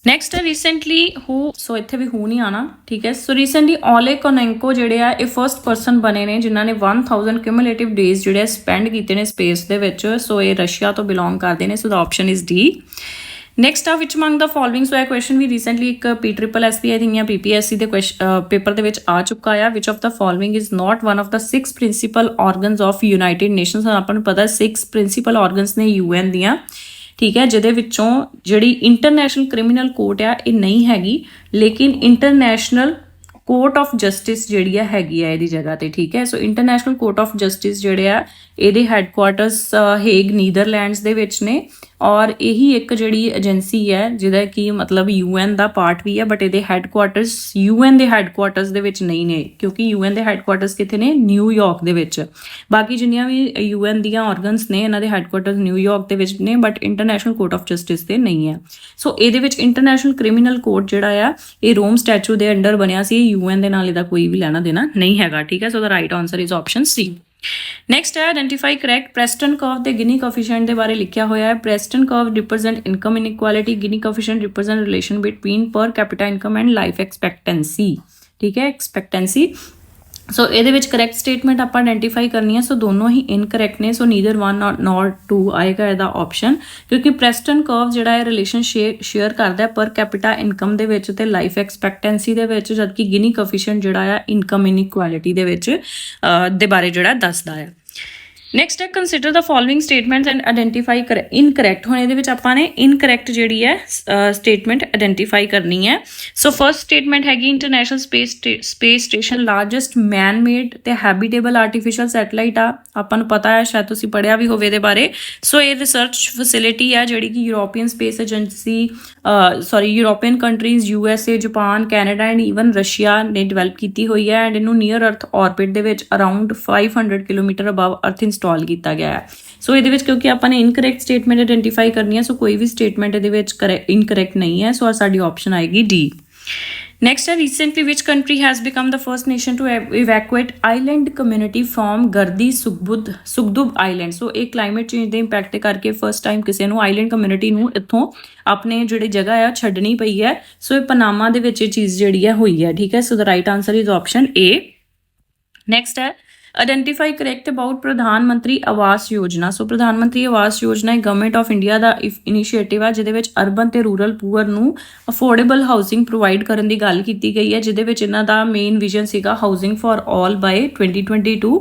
ਨੈਕਸਟ ਹੈ ਰੀਸੈਂਟਲੀ ਸੋ ਇੱਥੇ ਵੀ ਨਹੀਂ ਆਉਣਾ, ਠੀਕ ਹੈ। ਸੋ ਰੀਸੈਂਟਲੀ ਓਲੇ ਕੋਨੈਂਕੋ ਜਿਹੜੇ ਆ ਇਹ ਫਰਸਟ ਪਰਸਨ ਬਣੇ ਨੇ ਜਿਨ੍ਹਾਂ ਨੇ 1000 ਕਿਊਮੂਲੇਟਿਵ ਡੇਜ਼ ਜਿਹੜੇ ਸਪੈਂਡ ਕੀਤੇ ਨੇ ਸਪੇਸ ਦੇ ਵਿੱਚ। ਸੋ ਇਹ ਰਸ਼ੀਆ ਤੋਂ ਬਿਲੋਂਗ ਕਰਦੇ ਨੇ। So the option is D. Next ਆ ਵਿਚ ਅਮੰਗ ਦਾ ਫੋਲੋਇੰਗ। ਸੋ ਇਹ ਕੁਐਸਚਨ ਵੀ ਰੀਸੈਂਟਲੀ ਇੱਕ PSSB ਆਈ ਥਿੰਕ ਜਾਂ PPSC ਦੇ ਪੇਪਰ ਦੇ ਵਿੱਚ ਆ ਚੁੱਕਾ ਆ। Which of the following is not one of the 6 principal organs of United nations. ਆਪਾਂ ਨੂੰ ਪਤਾ 6 ਪ੍ਰਿੰਸੀਪਲ ਆਰਗਨਸ ਨੇ UN ਦੀਆਂ, ठीक है, जिहदे विचों जिहड़ी इंटरनैशनल क्रिमिनल कोर्ट आ ये नहीं हैगी, लेकिन इंटरनैशनल कोर्ट ऑफ जस्टिस जिहड़ी हैगी आ इहदी जगह ते। ठीक है, सो इंटरनैशनल कोर्ट ऑफ जस्टिस जिहड़े आ ਇਹਦੇ ਹੈੱਡਕੁਆਟਰਸ ਹੇਗ ਨੀਦਰਲੈਂਡਸ ਦੇ ਵਿੱਚ ਨੇ ਔਰ ਇਹੀ ਇੱਕ ਜਿਹੜੀ ਏਜੰਸੀ ਹੈ ਜਿਹਦਾ ਕਿ ਮਤਲਬ ਯੂਐਨ ਦਾ ਪਾਰਟ ਵੀ ਹੈ, ਬਟ ਇਹਦੇ ਹੈੱਡਕੁਆਟਰਸ ਯੂਐਨ ਦੇ ਹੈੱਡਕੁਆਟਰਸ ਦੇ ਵਿੱਚ ਨਹੀਂ ਨੇ, ਕਿਉਂਕਿ ਯੂਐਨ ਦੇ ਹੈੱਡਕੁਆਟਰਸ ਕਿੱਥੇ ਨੇ? ਨਿਊਯਾਰਕ ਦੇ ਵਿੱਚ। ਬਾਕੀ ਜਿੰਨੀਆਂ ਵੀ ਯੂਐਨ ਦੀਆਂ ਆਰਗਨਸ ਨੇ ਇਹਨਾਂ ਦੇ ਹੈੱਡਕੁਆਟਰਸ ਨਿਊਯਾਰਕ ਦੇ ਵਿੱਚ ਨੇ, but international court of justice ਤੇ ਨਹੀਂ ਹੈ। ਸੋ ਇਹਦੇ ਵਿੱਚ ਇੰਟਰਨੈਸ਼ਨਲ ਕ੍ਰਿਮੀਨਲ ਕੋਰਟ ਜਿਹੜਾ ਆ ਇਹ ਰੋਮ ਸਟੈਚੂ ਦੇ ਅੰਡਰ ਬਣਿਆ ਸੀ, ਯੂਐਨ ਦੇ ਨਾਲ ਇਹਦਾ ਕੋਈ ਵੀ ਲੈਣਾ ਦੇਣਾ ਨਹੀਂ ਹੈਗਾ। ਠੀਕ ਹੈ, so the right answer is option C. Next ਹੈ ਆਇਡੈਂਟੀਫਾਈ ਕਰੈਕਟ ਪ੍ਰੈਸਟਨ ਕਰਵ ਦੇ ਗਿਨੀ ਕੋਫੀਸ਼ੀਐਂਟ ਦੇ ਬਾਰੇ ਲਿਖਿਆ ਹੋਇਆ ਹੈ। Preston curve represent income inequality, Gini coefficient represent relation between per capita income and life expectancy. ਠੀਕ ਹੈ, ਐਕਸਪੈਕਟੈਂਸੀ। ਸੋ ਇਹਦੇ ਵਿੱਚ ਕਰੈਕਟ ਸਟੇਟਮੈਂਟ ਆਪਾਂ ਆਇਡੈਂਟੀਫਾਈ ਕਰਨੀ ਹੈ। ਸੋ ਦੋਨੋਂ ਹੀ ਇਨਕਰੈਕਟ ਨੇ, ਸੋ ਨੀਦਰ 1 ਨੋਰ 2 ਆਏਗਾ ਇਹਦਾ ਆਪਸ਼ਨ, ਕਿਉਂਕਿ ਪ੍ਰੈਸਟਨ ਕਰਵ ਜਿਹੜਾ ਹੈ ਰਿਲੇਸ਼ਨ ਸ਼ੇਅਰ ਕਰਦਾ ਪਰ ਕੈਪੀਟਾ ਇਨਕਮ ਦੇ ਵਿੱਚ ਤੇ ਲਾਈਫ ਐਕਸਪੈਕਟੈਂਸੀ ਦੇ ਵਿੱਚ, ਜਦਕਿ ਗਿਨੀ ਕੋਫੀਸ਼ੀਐਂਟ ਜਿਹੜਾ ਆ ਇਨਕਮ ਇਨਇਕੁਐਲਿਟੀ ਦੇ ਵਿੱਚ ਦੇ ਬਾਰੇ ਜਿਹੜਾ ਦੱਸਦਾ ਹੈ। ਨੈਕਸਟ ਹੈ consider the following statements and identify incorrect. ਹੁਣ ਇਹਦੇ ਵਿੱਚ ਆਪਾਂ ਨੇ ਇਨਕਰੈਕਟ ਜਿਹੜੀ ਹੈ ਸਟੇਟਮੈਂਟ ਆਇਡੈਂਟੀਫਾਈ ਕਰਨੀ ਹੈ। ਸੋ ਫਰਸਟ ਸਟੇਟਮੈਂਟ ਹੈਗੀ ਇੰਟਰਨੈਸ਼ਨਲ ਸਪੇਸ ਸਟੇਸ਼ਨ ਲਾਰਜੈਸਟ ਮੈਨ ਮੇਡ ਤੇ ਹੈਬਿਟੇਬਲ ਆਰਟੀਫਿਸ਼ੀਅਲ ਸੈਟੇਲਾਈਟ ਆ, ਆਪਾਂ ਨੂੰ ਪਤਾ ਹੈ, ਸ਼ਾਇਦ ਤੁਸੀਂ ਪੜ੍ਹਿਆ ਵੀ ਹੋਵੇ ਇਹਦੇ ਬਾਰੇ। ਸੋ ਇਹ ਰਿਸਰਚ ਫੈਸਿਲਿਟੀ ਆ ਜਿਹੜੀ ਕਿ European space agency European countries USA, Japan, Canada and even Russia ਨੇ ਡਿਵੈਲਪ ਕੀਤੀ ਹੋਈ ਹੈ ਐਂਡ ਇਹਨੂੰ ਨੀਅਰ ਅਰਥ ਆਰਬਿਟ ਦੇ ਵਿੱਚ ਅਰਾਊਂਡ 500 ਕਿਲੋਮੀਟਰ ਅਬਵ ਅਰਥ ਇੰਸਟਾਲ ਕੀਤਾ ਗਿਆ ਹੈ। ਸੋ ਇਹਦੇ ਵਿੱਚ ਕਿਉਂਕਿ ਆਪਾਂ ਨੇ ਇਨਕਰੈਕਟ ਸਟੇਟਮੈਂਟ ਆਇਡੈਂਟੀਫਾਈ ਕਰਨੀ ਹੈ, ਸੋ ਕੋਈ ਵੀ ਸਟੇਟਮੈਂਟ ਇਹਦੇ ਵਿੱਚ ਇਨਕਰੈਕਟ ਨਹੀਂ ਹੈ। ਸੋ ਸਾਡੀ ਆਪਸ਼ਨ ਆਏਗੀ ਡੀ। Next है recently which country has become the first nation to evacuate island community from Gardi Sugdub Island। so ਇਹ climate change ਦੇ impact ਕਰਕੇ first time ਕਿਸੇ ਨੂੰ island community ਨੂੰ ਇੱਥੋਂ ਆਪਣੇ ਜਿਹੜੇ ਜਗ੍ਹਾ ਆ ਛੱਡਣੀ ਪਈ ਹੈ। ਸੋ ਇਹ ਪਨਾਮਾ ਦੇ ਵਿੱਚ ਇਹ ਚੀਜ਼ ਜਿਹੜੀ ਹੈ ਹੋਈ ਹੈ। ਠੀਕ ਹੈ, ਸੋ the right answer is option A। next ਹੈ ਆਇਡੈਂਟੀਫਾਈ ਕਰੈਕਟ ਅਬਾਊਟ ਪ੍ਰਧਾਨ ਮੰਤਰੀ ਆਵਾਸ ਯੋਜਨਾ। ਸੋ ਪ੍ਰਧਾਨ ਮੰਤਰੀ ਆਵਾਸ ਯੋਜਨਾ ਇੱਕ government of India the initiative ਹੈ ਜਿਹਦੇ ਵਿੱਚ ਅਰਬਨ ਤੇ ਰੂਰਲ ਪੂਅਰ ਨੂੰ ਅਫੋਰਡੇਬਲ ਹਾਊਸਿੰਗ ਪ੍ਰੋਵਾਈਡ ਕਰਨ ਦੀ ਗੱਲ ਕੀਤੀ ਗਈ ਹੈ, ਜਿਹਦੇ ਵਿੱਚ ਇਹਨਾਂ ਦਾ ਮੇਨ ਵਿਜ਼ਨ ਸੀਗਾ ਹਾਊਸਿੰਗ ਫॉर ਆਲ ਬਾਈ 2022।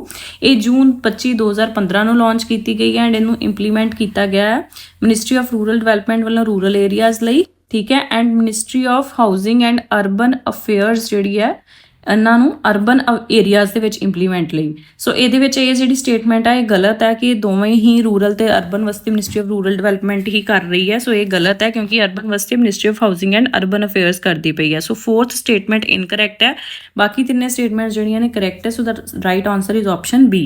ਇਹ ਜੂਨ 25 2015 ਨੂੰ ਲਾਂਚ ਕੀਤੀ ਗਈ ਹੈ ਐਂਡ ਇਹਨੂੰ ਇੰਪਲੀਮੈਂਟ ਕੀਤਾ ਗਿਆ ਹੈ ਮਿਨਿਸਟਰੀ ਆਫ ਰੂਰਲ ਡਿਵੈਲਪਮੈਂਟ ਵੱਲੋਂ ਰੂਰਲ ਏਰੀਆਜ਼ ਲਈ। ਠੀਕ ਹੈ, and ministry of housing and urban affairs ਜਿਹੜੀ ਹੈ ਇਹਨਾਂ ਨੂੰ ਅਰਬਨ ਏਰੀਆਜ਼ ਦੇ ਵਿੱਚ ਇੰਪਲੀਮੈਂਟ ਲਈ। ਸੋ ਇਹਦੇ ਵਿੱਚ ਇਹ ਜਿਹੜੀ ਸਟੇਟਮੈਂਟ ਹੈ ਇਹ ਗਲਤ ਹੈ ਕਿ ਦੋਵੇਂ ਹੀ ਰੂਰਲ ਤੇ ਅਰਬਨ ਵਾਸਤੇ ਮਿਨਿਸਟਰੀ ਆਫ ਰੂਰਲ ਡਿਵੈਲਪਮੈਂਟ ਹੀ ਕਰ ਰਹੀ ਹੈ। ਸੋ ਇਹ ਗਲਤ ਹੈ ਕਿਉਂਕਿ ਅਰਬਨ ਵਾਸਤੇ ministry of housing and urban affairs ਕਰਦੀ ਪਈ ਹੈ। ਸੋ ਫੋਰਥ ਸਟੇਟਮੈਂਟ ਇਨਕਰੈਕਟ ਹੈ, ਬਾਕੀ ਤਿੰਨੇ ਸਟੇਟਮੈਂਟ ਜਿਹੜੀਆਂ ਨੇ ਕਰੈਕਟ ਹੈ। So the right answer is option B.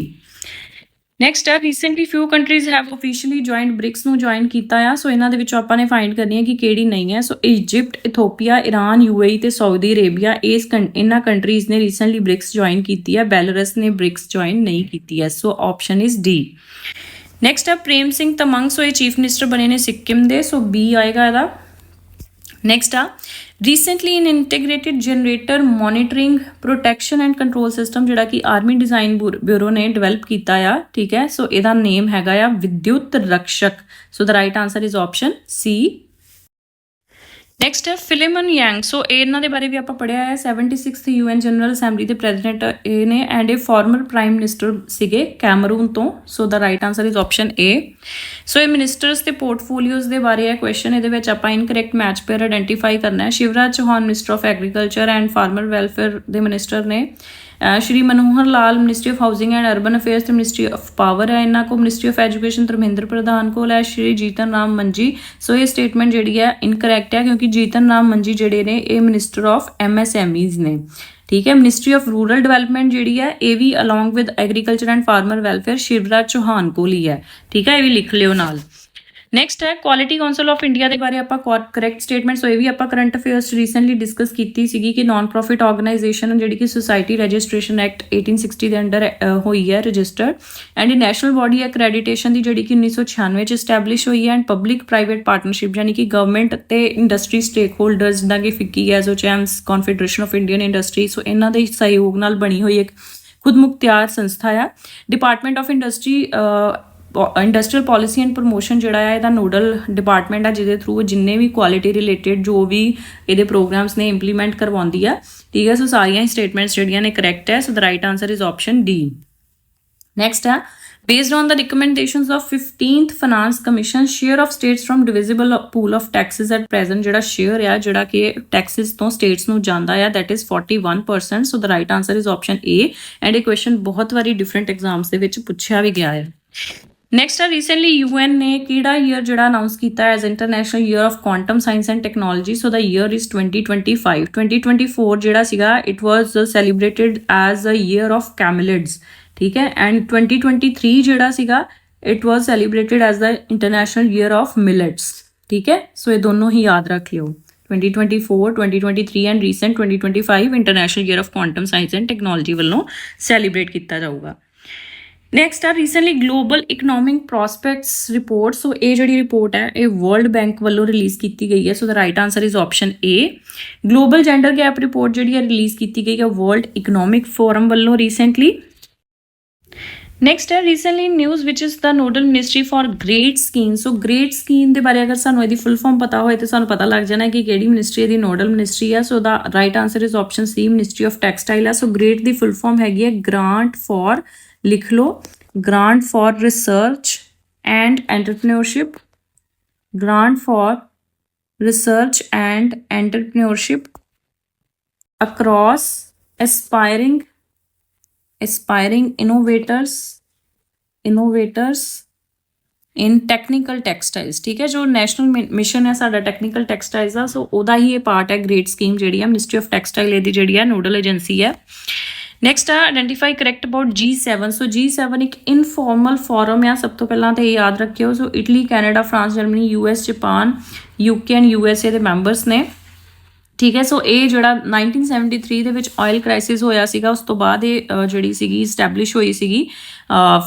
Next ਹੈ recently few countries have officially joined BRICS ਨੂੰ ਜੁਆਇਨ ਕੀਤਾ ਆ। ਸੋ ਇਹਨਾਂ ਦੇ ਵਿੱਚੋਂ ਆਪਾਂ ਨੇ ਫਾਈਂਡ ਕਰਨੀ ਹੈ ਕਿ ਕਿਹੜੀ ਨਹੀਂ ਹੈ। ਸੋ ਇਜਿਪਟ, ਇਥੋਪੀਆ, ਇਰਾਨ, UAE ਤੇ ਸਾਊਦੀ ਅਰੇਬੀਆ ਇਹਨਾਂ ਕੰਟਰੀਜ਼ ਨੇ ਰੀਸੈਂਟਲੀ ਬ੍ਰਿਕਸ ਜੁਆਇਨ ਕੀਤੀ ਹੈ। ਬੈਲਾਰਸ ਨੇ ਬ੍ਰਿਕਸ ਜੁਆਇਨ ਨਹੀਂ ਕੀਤੀ ਹੈ। ਸੋ ਆਪਸ਼ਨ ਇਜ਼ ਡੀ। ਨੈਕਸਟ ਹੈ ਪ੍ਰੇਮ ਸਿੰਘ ਤਮੰਗ। ਸੋ ਇਹ ਚੀਫ ਮਿਨਿਸਟਰ ਬਣੇ ਨੇ ਸਿੱਕਿਮ ਦੇ। ਸੋ ਬੀ ਆਏਗਾ ਇਹਦਾ। ਨੈਕਸਟ ਆ recently in integrated generator monitoring protection and control system ਜਿਹੜਾ ਕਿ ਆਰਮੀ ਡਿਜ਼ਾਈਨ ਬਿਊਰੋ ਨੇ ਡਿਵੈਲਪ ਕੀਤਾ ਆ। ਠੀਕ ਹੈ, ਸੋ ਇਹਦਾ ਨੇਮ ਹੈਗਾ ਆ Vidyut Rakshak. So the right answer is option C. Next ਹੈ ਫਿਲੇਮਨ ਯੰਗ। ਸੋ ਇਹਨਾਂ ਦੇ ਬਾਰੇ ਵੀ ਆਪਾਂ ਪੜ੍ਹਿਆ ਹੈ। 76th UN ਜਨਰਲ ਅਸੈਂਬਲੀ ਦੇ ਪ੍ਰੈਜ਼ੀਡੈਂਟ ਇਹ ਨੇ ਐਂਡ ਇਹ ਫਾਰਮਰ ਪ੍ਰਾਈਮ ਮਿਨਿਸਟਰ ਸੀਗੇ ਕੈਮਰੂਨ ਤੋਂ। So the right answer is option A. So ਇਹ ਮਿਨਿਸਟਰਸ ਤੇ ਪੋਰਟਫੋਲੀਓਜ਼ ਦੇ ਬਾਰੇ ਹੈ ਕੁਐਸਚਨ। ਇਹਦੇ ਵਿੱਚ ਆਪਾਂ ਇਨਕਰੈਕਟ ਮੈਚ ਪੇਅਰ ਆਇਡੈਂਟੀਫਾਈ ਕਰਨਾ ਹੈ। Shivraj Chouhan minister of agriculture and farmer welfare ਦੇ ਮਿਨਿਸਟਰ ਨੇ। Shri Manohar Lal ministry of housing and urban affairs ਤੇ ਮਿਨਿਸਟਰੀ ਆਫ ਪਾਵਰ ਹੈ ਇਹਨਾਂ ਕੋਲ। ਮਿਨਿਸਟਰੀ ਆਫ ਐਜੂਕੇਸ਼ਨ ਧਰਮਿੰਦਰ ਪ੍ਰਧਾਨ ਕੋਲ ਹੈ। ਸ਼੍ਰੀ ਜੀਤਨ ਰਾਮ ਮੰਜੀ। ਸੋ ਇਹ ਸਟੇਟਮੈਂਟ ਜਿਹੜੀ ਹੈ ਇਨਕਰੈਕਟ ਹੈ ਕਿਉਂਕਿ ਜੀਤਨ ਰਾਮ ਮੰਜੀ ਜਿਹੜੇ ਨੇ ਇਹ ਮਿਨਿਸਟਰ ਆਫ MSMEs ਨੇ। ਠੀਕ ਹੈ, ਮਿਨਿਸਟਰੀ ਆਫ ਰੂਰਲ ਡਿਵੈਲਪਮੈਂਟ ਜਿਹੜੀ ਹੈ ਇਹ ਵੀ along with agriculture and farmer welfare Shivraj Chouhan ਕੋਲ ਹੀ ਹੈ। ਠੀਕ ਹੈ, ਇਹ ਵੀ ਲਿਖ ਲਿਓ ਨਾਲ। ਨੈਕਸਟ ਹੈ ਕੁਆਲਿਟੀ ਕਾਉਂਸਲ ਆਫ ਇੰਡੀਆ ਦੇ ਬਾਰੇ ਆਪਾਂ ਕਰੈਕਟ ਸਟੇਟਮੈਂਟ। ਸੋ ਇਹ ਵੀ ਆਪਾਂ ਕਰੰਟ ਅਫੇਅਰਸ ਰੀਸੈਂਟਲੀ ਡਿਸਕਸ ਕੀਤੀ ਸੀਗੀ ਕਿ ਨਾਨ ਪ੍ਰੋਫਿਟ ਆਰਗੇਨਾਈਜੇਸ਼ਨ ਜਿਹੜੀ ਕਿ ਸੁਸਾਇਟੀ ਰਜਿਸਟ੍ਰੇਸ਼ਨ ਐਕਟ 1860 ਦੇ ਅੰਡਰ ਹੋਈ ਹੈ ਰਜਿਸਟਰਡ ਐਂਡ ਇਹ ਨੈਸ਼ਨਲ ਬੋਡੀ ਐਕ੍ਰੈਡੀਟੇਸ਼ਨ ਦੀ ਜਿਹੜੀ ਕਿ 1996 ਚ ਐਸਟੈਬਲਿਸ਼ ਹੋਈ ਹੈ ਐਂਡ ਪਬਲਿਕ ਪ੍ਰਾਈਵੇਟ ਪਾਰਟਨਰਸ਼ਿਪ ਯਾਨੀ ਕਿ ਗਵਰਨਮੈਂਟ ਤੇ ਇੰਡਸਟਰੀ ਸਟੇਕ ਹੋਲਡਰਸ ਜਿੱਦਾਂ ਕਿ ਫਿੱਕੀ, ਐਸੋਚੈਮਸ, ਕਨਫੈਡਰੇਸ਼ਨ ਆਫ ਇੰਡੀਅਨ ਇੰਡਸਟਰੀ। ਸੋ ਇਹਨਾਂ ਦੇ ਸਹਿਯੋਗ ਨਾਲ ਬਣੀ ਹੋਈ ਇੱਕ ਖੁਦ ਮੁਖਤਿਆਰ ਸੰਸਥਾ ਆ। Department of industrial policy and promotion ਜਿਹੜਾ ਹੈ ਇਹਦਾ ਨੋਡਲ ਡਿਪਾਰਟਮੈਂਟ ਆ ਜਿਹਦੇ ਥਰੂ ਜਿੰਨੇ ਵੀ ਕੁਆਲਿਟੀ ਰਿਲੇਟਡ ਜੋ ਵੀ ਇਹਦੇ ਪ੍ਰੋਗਰਾਮਸ ਨੇ ਇੰਪਲੀਮੈਂਟ ਕਰਵਾਉਂਦੀ ਆ। ਠੀਕ ਹੈ, ਸੋ ਸਾਰੀਆਂ ਹੀ ਸਟੇਟਮੈਂਟਸ ਜਿਹੜੀਆਂ ਨੇ ਕਰੈਕਟ ਹੈ। So the right answer is option D. Next है, based on the recommendations of 15th Finance Commission, share of states from divisible pool of taxes at present ਜਿਹੜਾ share ਆ ਜਿਹੜਾ ਕਿ taxes ਤੋਂ states ਨੂੰ ਜਾਂਦਾ ਆ that is 41%. So the right answer is option A and ਇਹ question ਬਹੁਤ ਵਾਰੀ different exams ਦੇ ਵਿੱਚ ਪੁੱਛਿਆ ਵੀ ਗਿਆ ਹੈ। ਨੈਕਸਟ ਆ ਰੀਸੈਂਟਲੀ UN ਨੇ ਕਿਹੜਾ ਈਅਰ ਜਿਹੜਾ ਅਨਾਉਂਸ ਕੀਤਾ as international year of quantum science and technology. So the year is 2025। 2024 ਜਿਹੜਾ ਸੀਗਾ it was celebrated as a year of camelids, ਠੀਕ ਹੈ। ਐਂਡ 2023 ਜਿਹੜਾ ਸੀਗਾ it was celebrated as the international year of millets, ਠੀਕ ਹੈ। ਸੋ ਇਹ ਦੋਨੋਂ ਹੀ ਯਾਦ ਰੱਖ ਲਿਓ, 2024, 2023 and recent 2025 international year of quantum science and technology ਵੱਲੋਂ ਸੈਲੀਬ੍ਰੇਟ ਕੀਤਾ ਜਾਊਗਾ। ਨੈਕਸਟ ਆ recently global economic prospects report. So ਇਹ ਜਿਹੜੀ ਰਿਪੋਰਟ ਹੈ ਇਹ ਵਰਲਡ ਬੈਂਕ ਵੱਲੋਂ ਰਿਲੀਜ਼ ਕੀਤੀ ਗਈ ਹੈ। So the right answer is option A. Global gender gap report ਜਿਹੜੀ ਹੈ ਰਿਲੀਜ਼ ਕੀਤੀ ਗਈ ਹੈ ਵਰਲਡ ਇਕਨੋਮਿਕ ਫੋਰਮ ਵੱਲੋਂ ਰੀਸੈਂਟਲੀ। ਨੈਕਸਟ ਹੈ ਰੀਸੈਂਟਲੀ ਨਿਊਜ਼ ਵਿਚ is the nodal ministry for GREAT scheme. So GREAT scheme ਦੇ ਬਾਰੇ ਅਗਰ ਸਾਨੂੰ ਇਹਦੀ ਫੁੱਲ ਫਾਰਮ ਪਤਾ ਹੋਏ ਤਾਂ ਸਾਨੂੰ ਪਤਾ ਲੱਗ ਜਾਣਾ ਕਿ ਕਿਹੜੀ ਮਿਨਿਸਟਰੀ ਇਹਦੀ ਨੋਡਲ ਮਿਨਿਸਟਰੀ ਹੈ। So the right answer is option C, ministry of textile ਹੈ। ਸੋ ਗ੍ਰੇਟ ਦੀ ਫੁੱਲ ਫਾਰਮ ਹੈਗੀ ਹੈ ਗ੍ਰਾਂਟ ਫॉर, ਲਿਖ ਲਓ, grant for research and entrepreneurship, grant for research and entrepreneurship across aspiring innovators in technical textiles, ਠੀਕ ਹੈ। ਜੋ national mission ਹੈ ਸਾਡਾ ਟੈਕਨੀਕਲ ਟੈਕਸਟਾਈਲਸ ਦਾ, ਸੋ ਉਹਦਾ ਹੀ ਇਹ ਪਾਰਟ ਹੈ ਗ੍ਰੇਟ ਸਕੀਮ ਜਿਹੜੀ ਹੈ। ਮਿਨਿਸਟਰੀ ਆਫ ਟੈਕਸਟਾਈਲ ਇਹਦੀ ਜਿਹੜੀ ਹੈ ਨੋਡਲ ਏਜੰਸੀ ਹੈ। ਨੈਕਸਟ ਆ identify correct about G7। So G7 ਇੱਕ ਇਨਫੋਰਮਲ ਫੋਰਮ ਆ, ਸਭ ਤੋਂ ਪਹਿਲਾਂ ਤਾਂ ਇਹ ਯਾਦ ਰੱਖਿਓ। So Italy, Canada, France, Germany, US, Japan, UK and USA ਦੇ ਮੈਂਬਰਸ ਨੇ, ਠੀਕ ਹੈ। ਸੋ ਇਹ ਜਿਹੜਾ 1973 ਦੇ ਵਿੱਚ ਆਇਲ ਕ੍ਰਾਈਸਿਸ ਹੋਇਆ ਸੀਗਾ ਉਸ ਤੋਂ ਬਾਅਦ ਇਹ ਜਿਹੜੀ ਸੀਗੀ ਇਸਟੈਬਲਿਸ਼ ਹੋਈ ਸੀਗੀ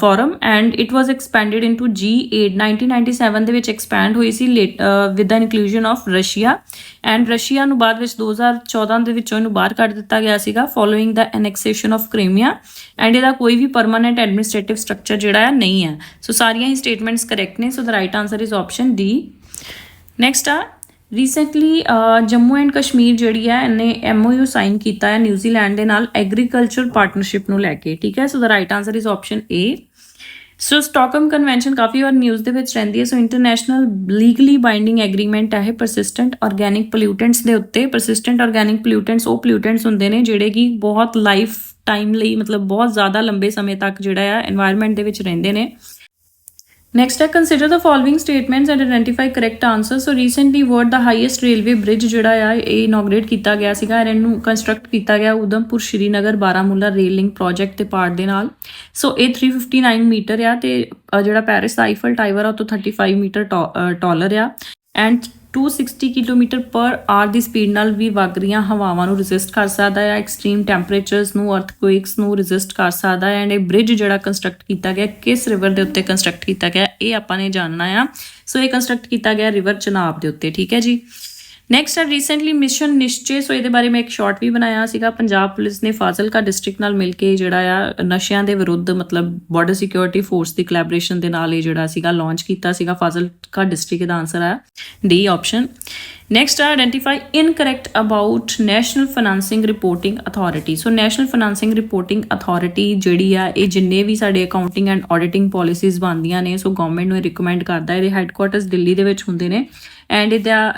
forum and it was expanded into G8। 1997 ਦੇ ਵਿੱਚ ਐਕਸਪੈਂਡ ਹੋਈ ਸੀ with the inclusion of Russia and Russia ਨੂੰ ਬਾਅਦ ਵਿੱਚ 2014 ਦੇ ਵਿੱਚੋਂ ਇਹਨੂੰ ਬਾਹਰ ਕੱਢ ਦਿੱਤਾ ਗਿਆ ਸੀਗਾ following the annexation of Crimea and ਇਹਦਾ ਕੋਈ ਵੀ ਪਰਮਾਨੈਂਟ ਐਡਮਿਨਿਸਟ੍ਰੇਟਿਵ ਸਟਰਕਚਰ ਜਿਹੜਾ ਹੈ ਨਹੀਂ ਹੈ। ਸੋ ਸਾਰੀਆਂ ਹੀ ਸਟੇਟਮੈਂਟਸ ਕਰੈਕਟ ਨੇ। So the right answer is option D. Next ਆ ਰੀਸੈਂਟਲੀ ਜੰਮੂ ਐਂਡ ਕਸ਼ਮੀਰ ਜਿਹੜੀ ਹੈ ਇਹਨੇ MOU ਸਾਈਨ ਕੀਤਾ ਹੈ ਨਿਊਜ਼ੀਲੈਂਡ ਦੇ ਨਾਲ ਐਗਰੀਕਲਚਰ ਪਾਰਟਨਰਸ਼ਿਪ ਨੂੰ ਲੈ ਕੇ, ਠੀਕ ਹੈ। So the right answer is option A. So Stockholm convention ਕਾਫੀ ਵਾਰ ਨਿਊਜ਼ ਦੇ ਵਿੱਚ ਰਹਿੰਦੀ ਹੈ। So international legally binding agreement ਹੈ ਪਰਸਿਸਟੈਂਟ ਆਰਗੈਨਿਕ ਪੋਲਿਊਟੈਂਟਸ ਦੇ ਉੱਤੇ। ਪਰਸਿਸਟੈਂਟ ਆਰਗੈਨਿਕ ਪੋਲਿਊਟੈਂਟਸ ਉਹ ਪੋਲਿਊਟੈਂਟਸ ਹੁੰਦੇ ਨੇ ਜਿਹੜੇ ਕਿ ਬਹੁਤ ਲਾਈਫ ਟਾਈਮ ਲਈ ਮਤਲਬ ਬਹੁਤ ਜ਼ਿਆਦਾ ਲੰਬੇ ਸਮੇਂ ਤੱਕ ਜਿਹੜਾ ਆ এনवायरमेंट ਦੇ ਵਿੱਚ ਰਹਿੰਦੇ ਨੇ। ਨੈਕਸਟ ਹੈ consider the following statements and identify correct answer. So recently world the highest railway bridge ਜਿਹੜਾ ਆ ਇਹ ਇਨੋਗਰੇਟ ਕੀਤਾ ਗਿਆ ਸੀਗਾ ਐਂਡ ਇਹਨੂੰ ਕੰਸਟਰਕਟ ਕੀਤਾ ਗਿਆ Udhampur Srinagar Baramulla rail link project ਦੇ ਪਾਰਟ ਦੇ ਨਾਲ। ਸੋ ਇਹ 359 ਮੀਟਰ ਆ ਤੇ ਜਿਹੜਾ ਪੈਰਿਸ ਦਾ ਆਈਫਲ ਟਾਵਰ ਆ ਉਹ ਤੋਂ 35 ਮੀਟਰ ਟਾਲਰ ਆ ਐਂਡ 260 ਕਿਲੋਮੀਟਰ ਪਰ ਆਰ ਦੀ ਸਪੀਡ ਨਾਲ ਵੀ ਵਗ ਰਹੀਆਂ ਹਵਾਵਾਂ ਨੂੰ ਰੈਜ਼ਿਸਟ ਕਰ ਸਕਦਾ ਹੈ, ਐਕਸਟ੍ਰੀਮ ਟੈਂਪਰੇਚਰਸ ਨੂੰ, ਅਰਥਕੁਏਕਸ ਨੂੰ ਰੈਜ਼ਿਸਟ ਕਰ ਸਕਦਾ ਹੈ ਐਂਡ ਇਹ ਬ੍ਰਿਜ ਜਿਹੜਾ ਕੰਸਟਰਕਟ ਕੀਤਾ ਗਿਆ ਕਿਸ ਰਿਵਰ ਦੇ ਉੱਤੇ ਕੰਸਟਰਕਟ ਕੀਤਾ ਗਿਆ ਇਹ ਆਪਾਂ ਨੇ ਜਾਣਨਾ ਆ। ਸੋ ਇਹ ਕੰਸਟਰਕਟ ਕੀਤਾ ਗਿਆ ਰਿਵਰ ਚਨਾਬ ਦੇ ਉੱਤੇ, ਠੀਕ ਹੈ ਜੀ। ਨੈਕਸਟ ਹੈ ਰੀਸੈਂਟਲੀ ਮਿਸ਼ਨ ਨਿਸ਼ਚੇ। ਸੋ ਇਹਦੇ ਬਾਰੇ ਮੈਂ ਇੱਕ ਸ਼ਾਰਟ ਵੀ ਬਣਾਇਆ ਸੀਗਾ। ਪੰਜਾਬ ਪੁਲਿਸ ਨੇ ਫਾਜ਼ਿਲਕਾ ਡਿਸਟ੍ਰਿਕਟ ਨਾਲ ਮਿਲ ਕੇ ਜਿਹੜਾ ਆ ਨਸ਼ਿਆਂ ਦੇ ਵਿਰੁੱਧ ਮਤਲਬ ਬਾਰਡਰ ਸਿਕਿਉਰਿਟੀ ਫੋਰਸ ਦੀ ਕੋਲੈਬੋਰੇਸ਼ਨ ਦੇ ਨਾਲ ਇਹ ਜਿਹੜਾ ਸੀਗਾ ਲਾਂਚ ਕੀਤਾ ਸੀਗਾ ਫਾਜ਼ਿਲਕਾ ਡਿਸਟ੍ਰਿਕਟ ਦਾ ਆਨਸਰ ਹੈ ਡੀ ਆਪਸ਼ਨ। ਨੈਕਸਟ ਆ identify incorrect about national financing reporting authority. So national financing reporting authority ਜਿਹੜੀ ਆ ਇਹ ਜਿੰਨੇ ਵੀ ਸਾਡੇ ਅਕਾਊਂਟਿੰਗ ਐਂਡ ਆਡਿਟਿੰਗ ਪਾਲਿਸੀਜ਼ ਬਣਦੀਆਂ ਨੇ ਸੋ ਗਵਰਨਮੈਂਟ ਨੂੰ ਰਿਕਮੈਂਡ ਕਰਦਾ। ਇਹਦੇ ਹੈੱਡਕੁਆਰਟਰਸ ਦਿੱਲੀ ਦੇ ਵਿੱਚ ਹੁੰਦੇ ਨੇ ਐਂਡ ਇਹਦਾ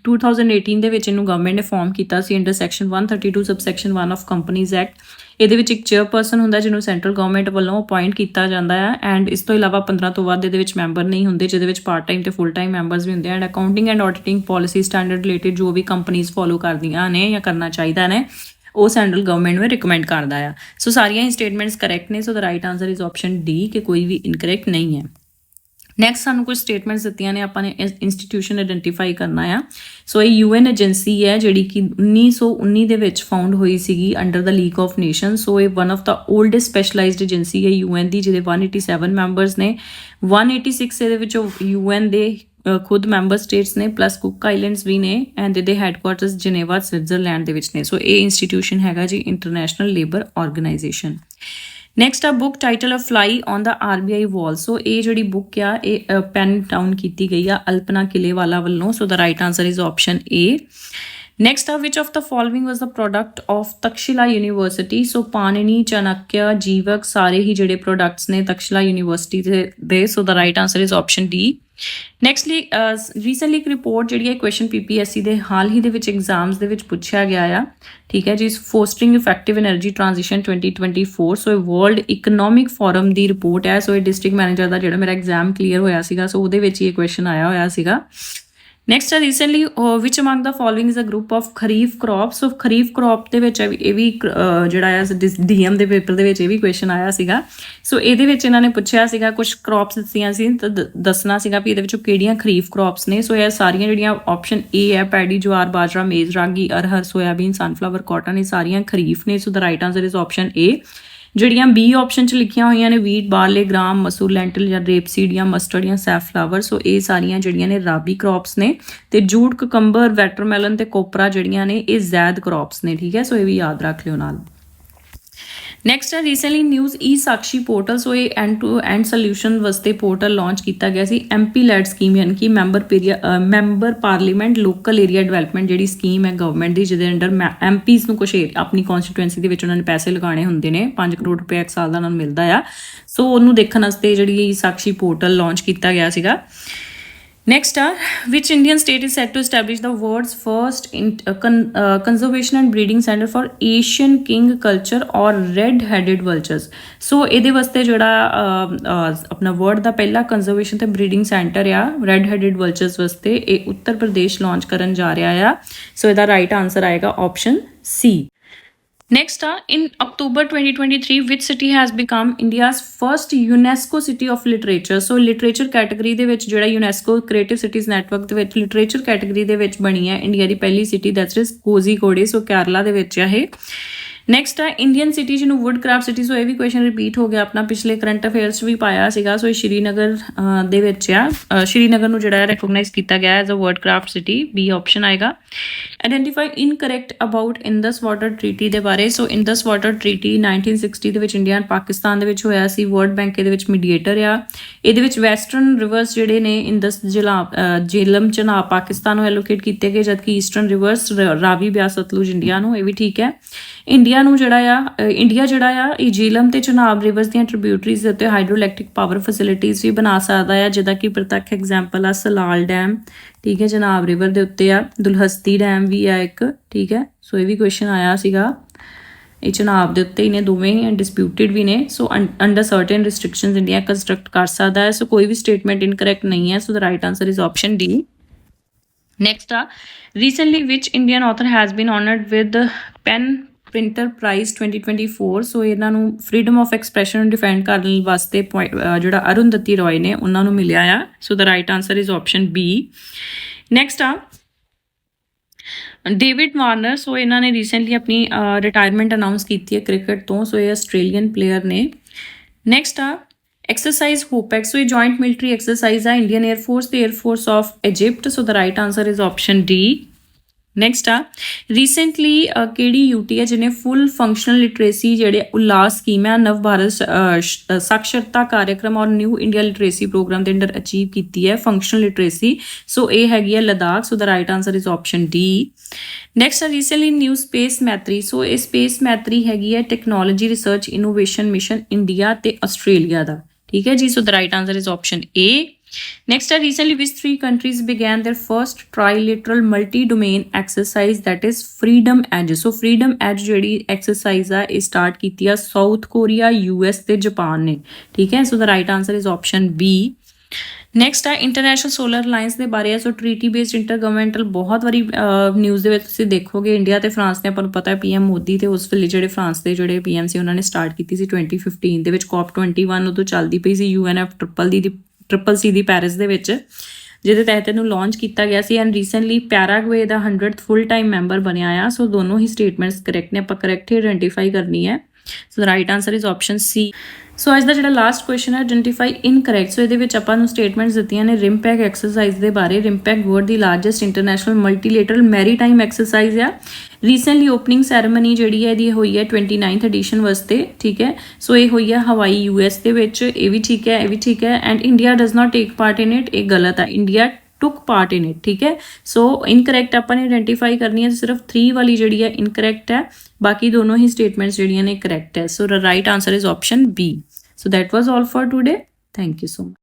2018 ਦੇ ਵਿੱਚ ਇਹਨੂੰ ਗਵਰਨਮੈਂਟ ਨੇ ਫਾਰਮ ਕੀਤਾ ਸੀ under section 132 subsection 1 of companies act. ਇਹਦੇ ਵਿੱਚ ਇੱਕ ਚੇਅਰਪਰਸਨ ਹੁੰਦਾ ਜਿਹਨੂੰ ਸੈਂਟਰਲ ਗਵਰਨਮੈਂਟ ਵੱਲੋਂ ਅਪਾਇੰਟ ਕੀਤਾ ਜਾਂਦਾ ਹੈ ਐਂਡ ਇਸ ਤੋਂ ਇਲਾਵਾ 15 ਤੋਂ ਵੱਧ ਇਹਦੇ ਵਿੱਚ ਮੈਂਬਰ ਨਹੀਂ ਹੁੰਦੇ ਜਿਹਦੇ ਵਿੱਚ ਪਾਰਟ ਟਾਈਮ ਤੇ ਫੁੱਲ ਟਾਈਮ ਮੈਂਬਰਸ ਵੀ ਹੁੰਦੇ and accounting and auditing policy standard related ਜੋ ਵੀ ਕੰਪਨੀਜ਼ ਫੋਲੋ ਕਰਦੀਆਂ ਨੇ ਜਾਂ ਕਰਨਾ ਚਾਹੀਦਾ ਨੇ ਉਹ ਸੈਂਟਰਲ ਗਵਰਨਮੈਂਟ ਨੂੰ ਰਿਕਮੈਂਡ ਕਰਦਾ ਆ। ਸੋ ਸਾਰੀਆਂ ਹੀ ਸਟੇਟਮੈਂਟਸ ਕਰੈਕਟ ਨੇ। So the right answer is option D ਕਿ ਕੋਈ ਵੀ ਇਨਕਰੈਕਟ ਨਹੀਂ ਹੈ। ਨੈਕਸਟ ਸਾਨੂੰ ਕੁਝ ਸਟੇਟਮੈਂਟਸ ਦਿੱਤੀਆਂ ਨੇ ਆਪਾਂ ਨੇ ਇੰਸਟੀਟਿਊਸ਼ਨ ਆਈਡੈਂਟੀਫਾਈ ਕਰਨਾ ਆ। ਸੋ ਇਹ UN ਏਜੰਸੀ ਹੈ ਜਿਹੜੀ ਕਿ 1919 ਦੇ ਵਿੱਚ ਫਾਊਂਡ ਹੋਈ ਸੀਗੀ under the League of Nation. So ਇਹ one of the oldest specialised agency ਹੈ UN ਦੀ ਜਿਹਦੇ 187 ਮੈਂਬਰਸ ਨੇ। 186 ਇਹਦੇ ਵਿੱਚੋਂ UN ਦੇ ਖੁਦ ਮੈਂਬਰ ਸਟੇਟਸ ਨੇ ਪਲੱਸ ਕੁੱਕ ਆਈਲੈਂਡਸ ਵੀ ਨੇ ਐਂਡ ਇਹਦੇ ਹੈੱਡਕੁਆਰਟਰਸ ਜਨੇਵਾ ਸਵਿਟਜ਼ਰਲੈਂਡ ਦੇ ਵਿੱਚ ਨੇ। ਸੋ ਇਹ ਇੰਸਟੀਟਿਊਸ਼ਨ ਹੈਗਾ ਜੀ ਇੰਟਰਨੈਸ਼ਨਲ ਲੇਬਰ ਆਰਗੇਨਾਈਜੇਸ਼ਨ। ਨੈਕਸਟ ਆ ਬੁੱਕ ਟਾਈਟਲ ਆ ਫਲਾਈ ਔਨ ਦਾ RBI ਵਾਲ। ਸੋ ਇਹ ਜਿਹੜੀ ਬੁੱਕ ਆ ਇਹ ਪੈਨ ਡਾਊਨ ਕੀਤੀ ਗਈ ਆ ਅਲਪਨਾ ਕਿਲੇਵਾਲਾ ਵੱਲੋਂ। So the right answer is option A. Next up, which of the following was the product of Takshila University? So Panini, Chanakya, Jeevak, ਸਾਰੇ ਹੀ ਜਿਹੜੇ products ਨੇ Takshila University ਦੇ so the right answer is option D. Nextly recently ਇੱਕ report ਜਿਹੜੀ ਹੈ question PPSC ਦੇ ਹਾਲ ਹੀ ਦੇ ਵਿੱਚ ਐਗਜ਼ਾਮਸ ਦੇ ਵਿੱਚ ਪੁੱਛਿਆ ਗਿਆ ਆ, ਠੀਕ ਹੈ ਜੀ, ਫੋਸਟਰਿੰਗ ਇਫੈਕਟਿਵ એનર્ਜੀ ਟ੍ਰਾਂਜੀਸ਼ਨ 2024, ਸੋ ਇਹ ਵਰਲਡ ਇਕਨੋਮਿਕ ਫੋਰਮ ਦੀ ਰਿਪੋਰਟ ਹੈ। ਸੋ ਇਹ ਡਿਸਟ੍ਰਿਕਟ ਮੈਨੇਜਰ ਦਾ ਜਿਹੜਾ ਮੇਰਾ ਐਗਜ਼ਾਮ ਕਲੀਅਰ ਹੋਇਆ ਸੀਗਾ, ਸੋ ਉਹਦੇ ਵਿੱਚ ਹੀ ਇਹ ਕੁਐਸਚਨ ਆਇਆ ਹੋਇਆ ਸੀਗਾ। ਨੈਕਸਟ ਹੈ ਰੀਸੈਂਟਲੀ ਵਿਚ among the following is a group of kharif crop. So kharif crop ਦੇ ਵਿੱਚ ਇਹ ਵੀ ਜਿਹੜਾ ਆ DM ਦੇ ਪੇਪਰ ਦੇ ਵਿੱਚ ਇਹ ਵੀ ਕੁਐਸਚਨ ਆਇਆ ਸੀਗਾ। ਸੋ ਇਹਦੇ ਵਿੱਚ ਇਹਨਾਂ ਨੇ ਪੁੱਛਿਆ ਸੀਗਾ ਕੁਝ ਕ੍ਰੌਪਸ ਦਿੱਤੀਆਂ ਸੀ ਤਾਂ ਦੱਸਣਾ ਸੀਗਾ ਵੀ ਇਹਦੇ ਵਿੱਚੋਂ ਕਿਹੜੀਆਂ ਖਰੀਫ ਕ੍ਰੌਪਸ ਨੇ। ਸੋ ਇਹ ਸਾਰੀਆਂ ਜਿਹੜੀਆਂ ਆਪਸ਼ਨ A ਹੈ ਪੈਡੀ, ਜਵਾਰ, ਬਾਜਰਾ, ਮੇਜ਼, ਰਾਗੀ, ਅਰਹਰ, ਸੋਇਆਬੀਨ, ਸਨਫਲਾਵਰ, ਕਾਟਨ, ਇਹ ਸਾਰੀਆਂ ਖਰੀਫ ਨੇ। So the right answer is option A। ਜਿਹੜੀਆਂ B ਆਪਸ਼ਨ 'ਚ ਲਿਖੀਆਂ ਹੋਈਆਂ ਨੇ ਵੀਟ, ਬਾਰਲੇ, ਗ੍ਰਾਮ, ਮਸੂਰ, ਲੈਂਟਲ ਜਾਂ ਰੇਪਸੀਡ ਜਾਂ ਮਸਟਰਡ ਜਾਂ ਸੈਫਲਾਵਰ, ਸੋ ਇਹ ਸਾਰੀਆਂ ਜਿਹੜੀਆਂ ਨੇ ਰਾਬੀ ਕ੍ਰੌਪਸ ਨੇ। ਤੇ ਜੂਟ, ਕੁਕੰਬਰ, ਵਾਟਰਮੈਲਨ ਤੇ ਕੋਪਰਾ ਜਿਹੜੀਆਂ ਨੇ ਇਹ ਜ਼ੈਦ ਕ੍ਰੌਪਸ ਨੇ, ਠੀਕ ਹੈ। ਸੋ ਇਹ ਵੀ ਯਾਦ ਰੱਖ ਲਿਓ ਨਾਲ। ਨੈਕਸਟ ਹੈ ਰੀਸੈਂਟਲੀ ਨਿਊਜ਼ ਸਾਕਸ਼ੀ ਪੋਰਟਲ। ਸੋ ਇਹ ਐਂਡ ਟੂ ਐਂਡ ਸੋਲਿਊਸ਼ਨ ਵਾਸਤੇ ਪੋਰਟਲ ਲਾਂਚ ਕੀਤਾ ਗਿਆ ਸੀ। MP ਲੈਡ ਸਕੀਮ ਯਾਨੀ ਕਿ member parliament local area development ਜਿਹੜੀ ਸਕੀਮ ਹੈ ਗਵਰਨਮੈਂਟ ਦੀ, ਜਿਹਦੇ ਅੰਡਰ MPs ਨੂੰ ਕੁਛ ਆਪਣੀ ਕੌਂਸਟੀਟੂਐਂਸੀ ਦੇ ਵਿੱਚ ਉਹਨਾਂ ਨੇ ਪੈਸੇ ਲਗਾਉਣੇ ਹੁੰਦੇ ਨੇ, 5 ਕਰੋੜ ਰੁਪਏ ਇੱਕ ਸਾਲ ਦਾ ਉਹਨਾਂ ਨੂੰ ਮਿਲਦਾ ਆ। ਸੋ ਉਹਨੂੰ ਦੇਖਣ ਵਾਸਤੇ ਜਿਹੜੀ ਸਾਕਸ਼ੀ ਪੋਰਟਲ ਲਾਂਚ ਕੀਤਾ ਗਿਆ ਸੀਗਾ। Next are, which Indian state is set to establish the world's first conservation and breeding center for Asian king culture or red-headed vultures? So ਇਹਦੇ ਵਾਸਤੇ ਜਿਹੜਾ ਆਪਣਾ ਵਰਲਡ ਦਾ ਪਹਿਲਾ ਕੰਜ਼ਰਵੇਸ਼ਨ ਤੇ ਬਰੀਡਿੰਗ ਸੈਂਟਰ ਆ red-headed vultures ਵਾਸਤੇ, ਇਹ ਉੱਤਰ ਪ੍ਰਦੇਸ਼ ਲਾਂਚ ਕਰਨ ਜਾ ਰਿਹਾ ਆ। ਸੋ ਇਹਦਾ ਰਾਈਟ ਆਂਸਰ ਆਏਗਾ option C। Next, in October 2023, which city has become India's first UNESCO City of Literature? So literature category ਦੇ ਵਿੱਚ ਜਿਹੜਾ UNESCO Creative Cities Network ਦੇ ਵਿੱਚ literature category ਦੇ ਵਿੱਚ ਬਣੀ ਹੈ ਇੰਡੀਆ ਦੀ ਪਹਿਲੀ ਸਿਟੀ, ਦੈਟਸ ਇਜ਼ ਕੋਜ਼ੀਕੋੜੇ। ਸੋ ਕੇਰਲਾ ਦੇ ਵਿੱਚ ਹੈ ਇਹ। ਨੈਕਸਟ ਹੈ ਇੰਡੀਅਨ ਸਿਟੀ ਜਿਹਨੂੰ ਵੁੱਡ ਕ੍ਰਾਫਟ ਸਿਟੀ। ਸੋ ਇਹ ਵੀ ਕੁਐਸਚਨ ਰਿਪੀਟ ਹੋ ਗਿਆ ਆਪਣਾ ਪਿਛਲੇ ਕਰੰਟ ਅਫੇਅਰਸ 'ਚ ਵੀ ਪਾਇਆ ਸੀਗਾ। ਸੋ ਇਹ ਸ਼੍ਰੀਨਗਰ ਦੇ ਵਿੱਚ ਆ। ਸ਼੍ਰੀਨਗਰ ਨੂੰ ਜਿਹੜਾ ਰੈਕੋਗਨਾਈਜ਼ ਕੀਤਾ ਗਿਆ as a world craft city, B option ਆਏਗਾ। Identify incorrect about Indus water treaty ਦੇ ਬਾਰੇ। ਸੋ ਇੰਡਸ ਵਾਟਰ ਟ੍ਰੀਟੀ 1960 ਦੇ ਵਿੱਚ ਇੰਡੀਆ ਪਾਕਿਸਤਾਨ ਦੇ ਵਿੱਚ ਹੋਇਆ ਸੀ। ਵਰਲਡ ਬੈਂਕ ਇਹਦੇ ਵਿੱਚ ਮੀਡੀਏਟਰ ਆ। ਇਹਦੇ ਵਿੱਚ ਵੈਸਟਰਨ ਰਿਵਰਸ ਜਿਹੜੇ ਨੇ ਇੰਡਸ, ਜੇਲਮ, ਚਨਾਬ ਪਾਕਿਸਤਾਨ ਨੂੰ ਐਲੋਕੇਟ ਕੀਤੇ ਗਏ, ਜਦਕਿ eastern reverse Ravi, Beas, Sutlej India ਨੂੰ। ਇਹ ਵੀ ਠੀਕ ਹੈ। ਇੰਡੀਆ ਜਿਹੜਾ ਆ ਇਹ ਜੇਲਮ ਤੇ ਚਨਾਬ ਰਿਵਰਸ ਦੀਆਂ ਟ੍ਰਿਬਿਊਟਰੀਜ਼ ਦੇ ਉੱਤੇ ਹਾਈਡਰੋਇਲੈਕਟ੍ਰਿਕ ਪਾਵਰ ਫੈਸਿਲਿਟੀਜ਼ ਵੀ ਬਣਾ ਸਕਦਾ ਆ, ਜਿਹਦਾ ਕਿ ਪ੍ਰਤੱਖ ਐਗਜ਼ਾਮਪਲ ਆ ਸਲਾਲ ਡੈਮ, ਠੀਕ ਹੈ, ਚਨਾਬ ਰਿਵਰ ਦੇ ਉੱਤੇ ਆ। ਦੁਲਹਸਤੀ ਡੈਮ ਵੀ ਆ ਇੱਕ, ਠੀਕ ਹੈ। ਸੋ ਇਹ ਵੀ ਕੁਐਸਚਨ ਆਇਆ ਸੀਗਾ। ਇਹ ਚਨਾਬ ਦੇ ਉੱਤੇ ਹੀ ਨੇ, ਦੋਵੇਂ ਡਿਸਪਿਊਟਿਡ ਵੀ ਨੇ। So under certain restrictions India construct ਕਰ ਸਕਦਾ ਹੈ। ਸੋ ਕੋਈ ਵੀ ਸਟੇਟਮੈਂਟ ਇਨਕਰੈਕਟ ਨਹੀਂ ਹੈ। So the right answer is option D। Next, recently which Indian author has been honored with Pen Printer Prize 2024? ਸੋ ਇਹਨਾਂ ਨੂੰ ਫਰੀडम ਆਫ ਐਕਸਪ੍ਰੈਸ਼ਨ ਨੂੰ ਡਿਫੈਂਡ ਕਰਨ ਵਾਸਤੇ ਜਿਹੜਾ ਅਰੁੰਧਤੀ ਰॉय ਨੇ ਉਹਨਾਂ ਨੂੰ ਮਿਲਿਆ ਆ। So the right answer is option B। Next David Warner. So ਇਹਨਾਂ ਨੇ ਰੀਸੈਂਟਲੀ ਆਪਣੀ ਰਿਟਾਇਰਮੈਂਟ ਅਨਾਊਂਸ ਕੀਤੀ ਹੈ ਕ੍ਰਿਕਟ ਤੋਂ। ਸੋ ਇਹ ਆਸਟ੍ਰੇਲੀਅਨ ਪਲੇਅਰ ਨੇ। Next exercise HOPEX। so ਇਹ joint military exercise ਆ Indian Air Force ਤੇ Air Force of Egypt। so the right answer is option D। Next recently ਕਿਹੜੀ UT ਹੈ ਜਿਹਨੇ ਫੁੱਲ ਫੰਕਸ਼ਨਲ ਲਿਟਰੇਸੀ ਜਿਹੜੇ ਉਲਾਸ ਸਕੀਮ ਹੈ ਨਵ ਭਾਰਤ ਸਾਖਰਤਾ ਕਾਰਿਆਕ੍ਰਮ ਔਰ ਨਿਊ ਇੰਡੀਆ ਲਿਟਰੇਸੀ ਪ੍ਰੋਗਰਾਮ ਦੇ ਅੰਡਰ ਅਚੀਵ ਕੀਤੀ ਹੈ ਫੰਕਸ਼ਨਲ ਲਿਟਰੇਸੀ। ਸੋ ਇਹ ਹੈਗੀ ਹੈ Ladakh. So the right answer is option D। Next recently new space Maitri. So ਇਹ ਸਪੇਸ ਮੈਤਰੀ ਹੈਗੀ ਹੈ technology research innovation mission India ਤੇ ਆਸਟ੍ਰੇਲੀਆ ਦਾ, ਠੀਕ ਹੈ ਜੀ। So the right answer is option A। Next, recently which 3 countries began their first trilateral multi-domain exercise, that is Freedom Edge? So Freedom Edge ਜਿਹੜੀ exercise ਆ ਇਹ start ਕੀਤੀ ਆ ਸਾਊਥ ਕੋਰੀਆ, US ਤੇ ਜਾਪਾਨ ਨੇ, ਠੀਕ ਹੈ। So the right answer is option B। Next ਆ ਇੰਟਰਨੈਸ਼ਨਲ ਸੋਲਰ ਅਲਾਈਅੰਸ ਦੇ ਬਾਰੇ ਆ। ਸੋ ਟ੍ਰੀਟੀ ਬੇਸਡ ਇੰਟਰਗਵਰਨਮੈਂਟਲ ਬਹੁਤ ਵਾਰੀ ਨਿਊਜ਼ ਦੇ ਵਿੱਚ ਤੁਸੀਂ ਦੇਖੋਗੇ ਇੰਡੀਆ ਤੇ ਫਰਾਂਸ ਨੇ, ਆਪਾਂ ਨੂੰ ਪਤਾ ਹੈ PM ਮੋਦੀ ਤੇ ਉਸ ਵੇਲੇ ਜਿਹੜੇ ਫਰਾਂਸ ਦੇ ਜਿਹੜੇ PM ਸੀ ਉਹਨਾਂ ਨੇ ਸਟਾਰਟ ਕੀਤੀ ਸੀ 2015 ਦੇ ਵਿੱਚ। COP21 ਉਦੋਂ ਚੱਲਦੀ ਪਈ ਸੀ UNFCCC ਦੀ ਪੈਰਿਸ ਦੇ ਵਿੱਚ, ਜਿਹਦੇ ਤਹਿਤ ਇਹਨੂੰ ਲਾਂਚ ਕੀਤਾ ਗਿਆ ਸੀ। ਐਂਡ ਰੀਸੈਂਟਲੀ ਪੈਰਾਗਵੇ ਦਾ 100th ਫੁੱਲ ਟਾਈਮ ਮੈਂਬਰ ਬਣਿਆ ਆ। ਸੋ ਦੋਨੋਂ ਹੀ ਸਟੇਟਮੈਂਟਸ ਕਰੈਕਟ ਨੇ, ਆਪਾਂ ਕਰੈਕਟ ਹੀ ਆਇਡੈਂਟੀਫਾਈ ਕਰਨੀ ਹੈ। So the right answer is option C। So ਅੱਜ ਦਾ ਜਿਹੜਾ ਲਾਸਟ ਕੁਐਸਚਨ ਹੈ ਆਇਡੈਂਟੀਫਾਈ ਇਨਕਰੈਕਟ। ਸੋ ਇਹਦੇ ਵਿੱਚ ਆਪਾਂ ਨੂੰ ਸਟੇਟਮੈਂਟਸ ਦਿੱਤੀਆਂ ਨੇ ਰਿਮਪੈਕ ਐਕਸਰਸਾਈਜ਼ ਦੇ ਬਾਰੇ। ਰਿਮਪੈਕ ਵਰਲਡ ਦੀ ਲਾਰਜੈਸਟ ਇੰਟਰਨੈਸ਼ਨਲ ਮਲਟੀਲੇਟਰਲ ਮੈਰੀਟਾਈਮ ਐਕਸਰਸਾਈਜ਼ ਆ। ਰੀਸੈਂਟਲੀ ਓਪਨਿੰਗ ਸੈਰੇਮਨੀ ਜਿਹੜੀ ਹੈ ਇਹਦੀ ਹੋਈ ਹੈ 29th ਐਡੀਸ਼ਨ ਵਾਸਤੇ, ਠੀਕ ਹੈ। ਸੋ ਇਹ ਹੋਈ ਹੈ ਹਵਾਈ US ਦੇ ਵਿੱਚ, ਇਹ ਵੀ ਠੀਕ ਹੈ, ਇਹ ਵੀ ਠੀਕ ਹੈ। And India does not take part in it, ਇਹ ਗਲਤ ਹੈ। India took part in it, ठीक है। सो इनकरैक्ट अपन आइडेंटिफाई करनी है, सिर्फ 3 वाली जी है इनकरैक्ट है, बाकी दोनों ही स्टेटमेंट्स जी ने करैक्ट है। So the right answer is option B. So that was all for today, thank you so much.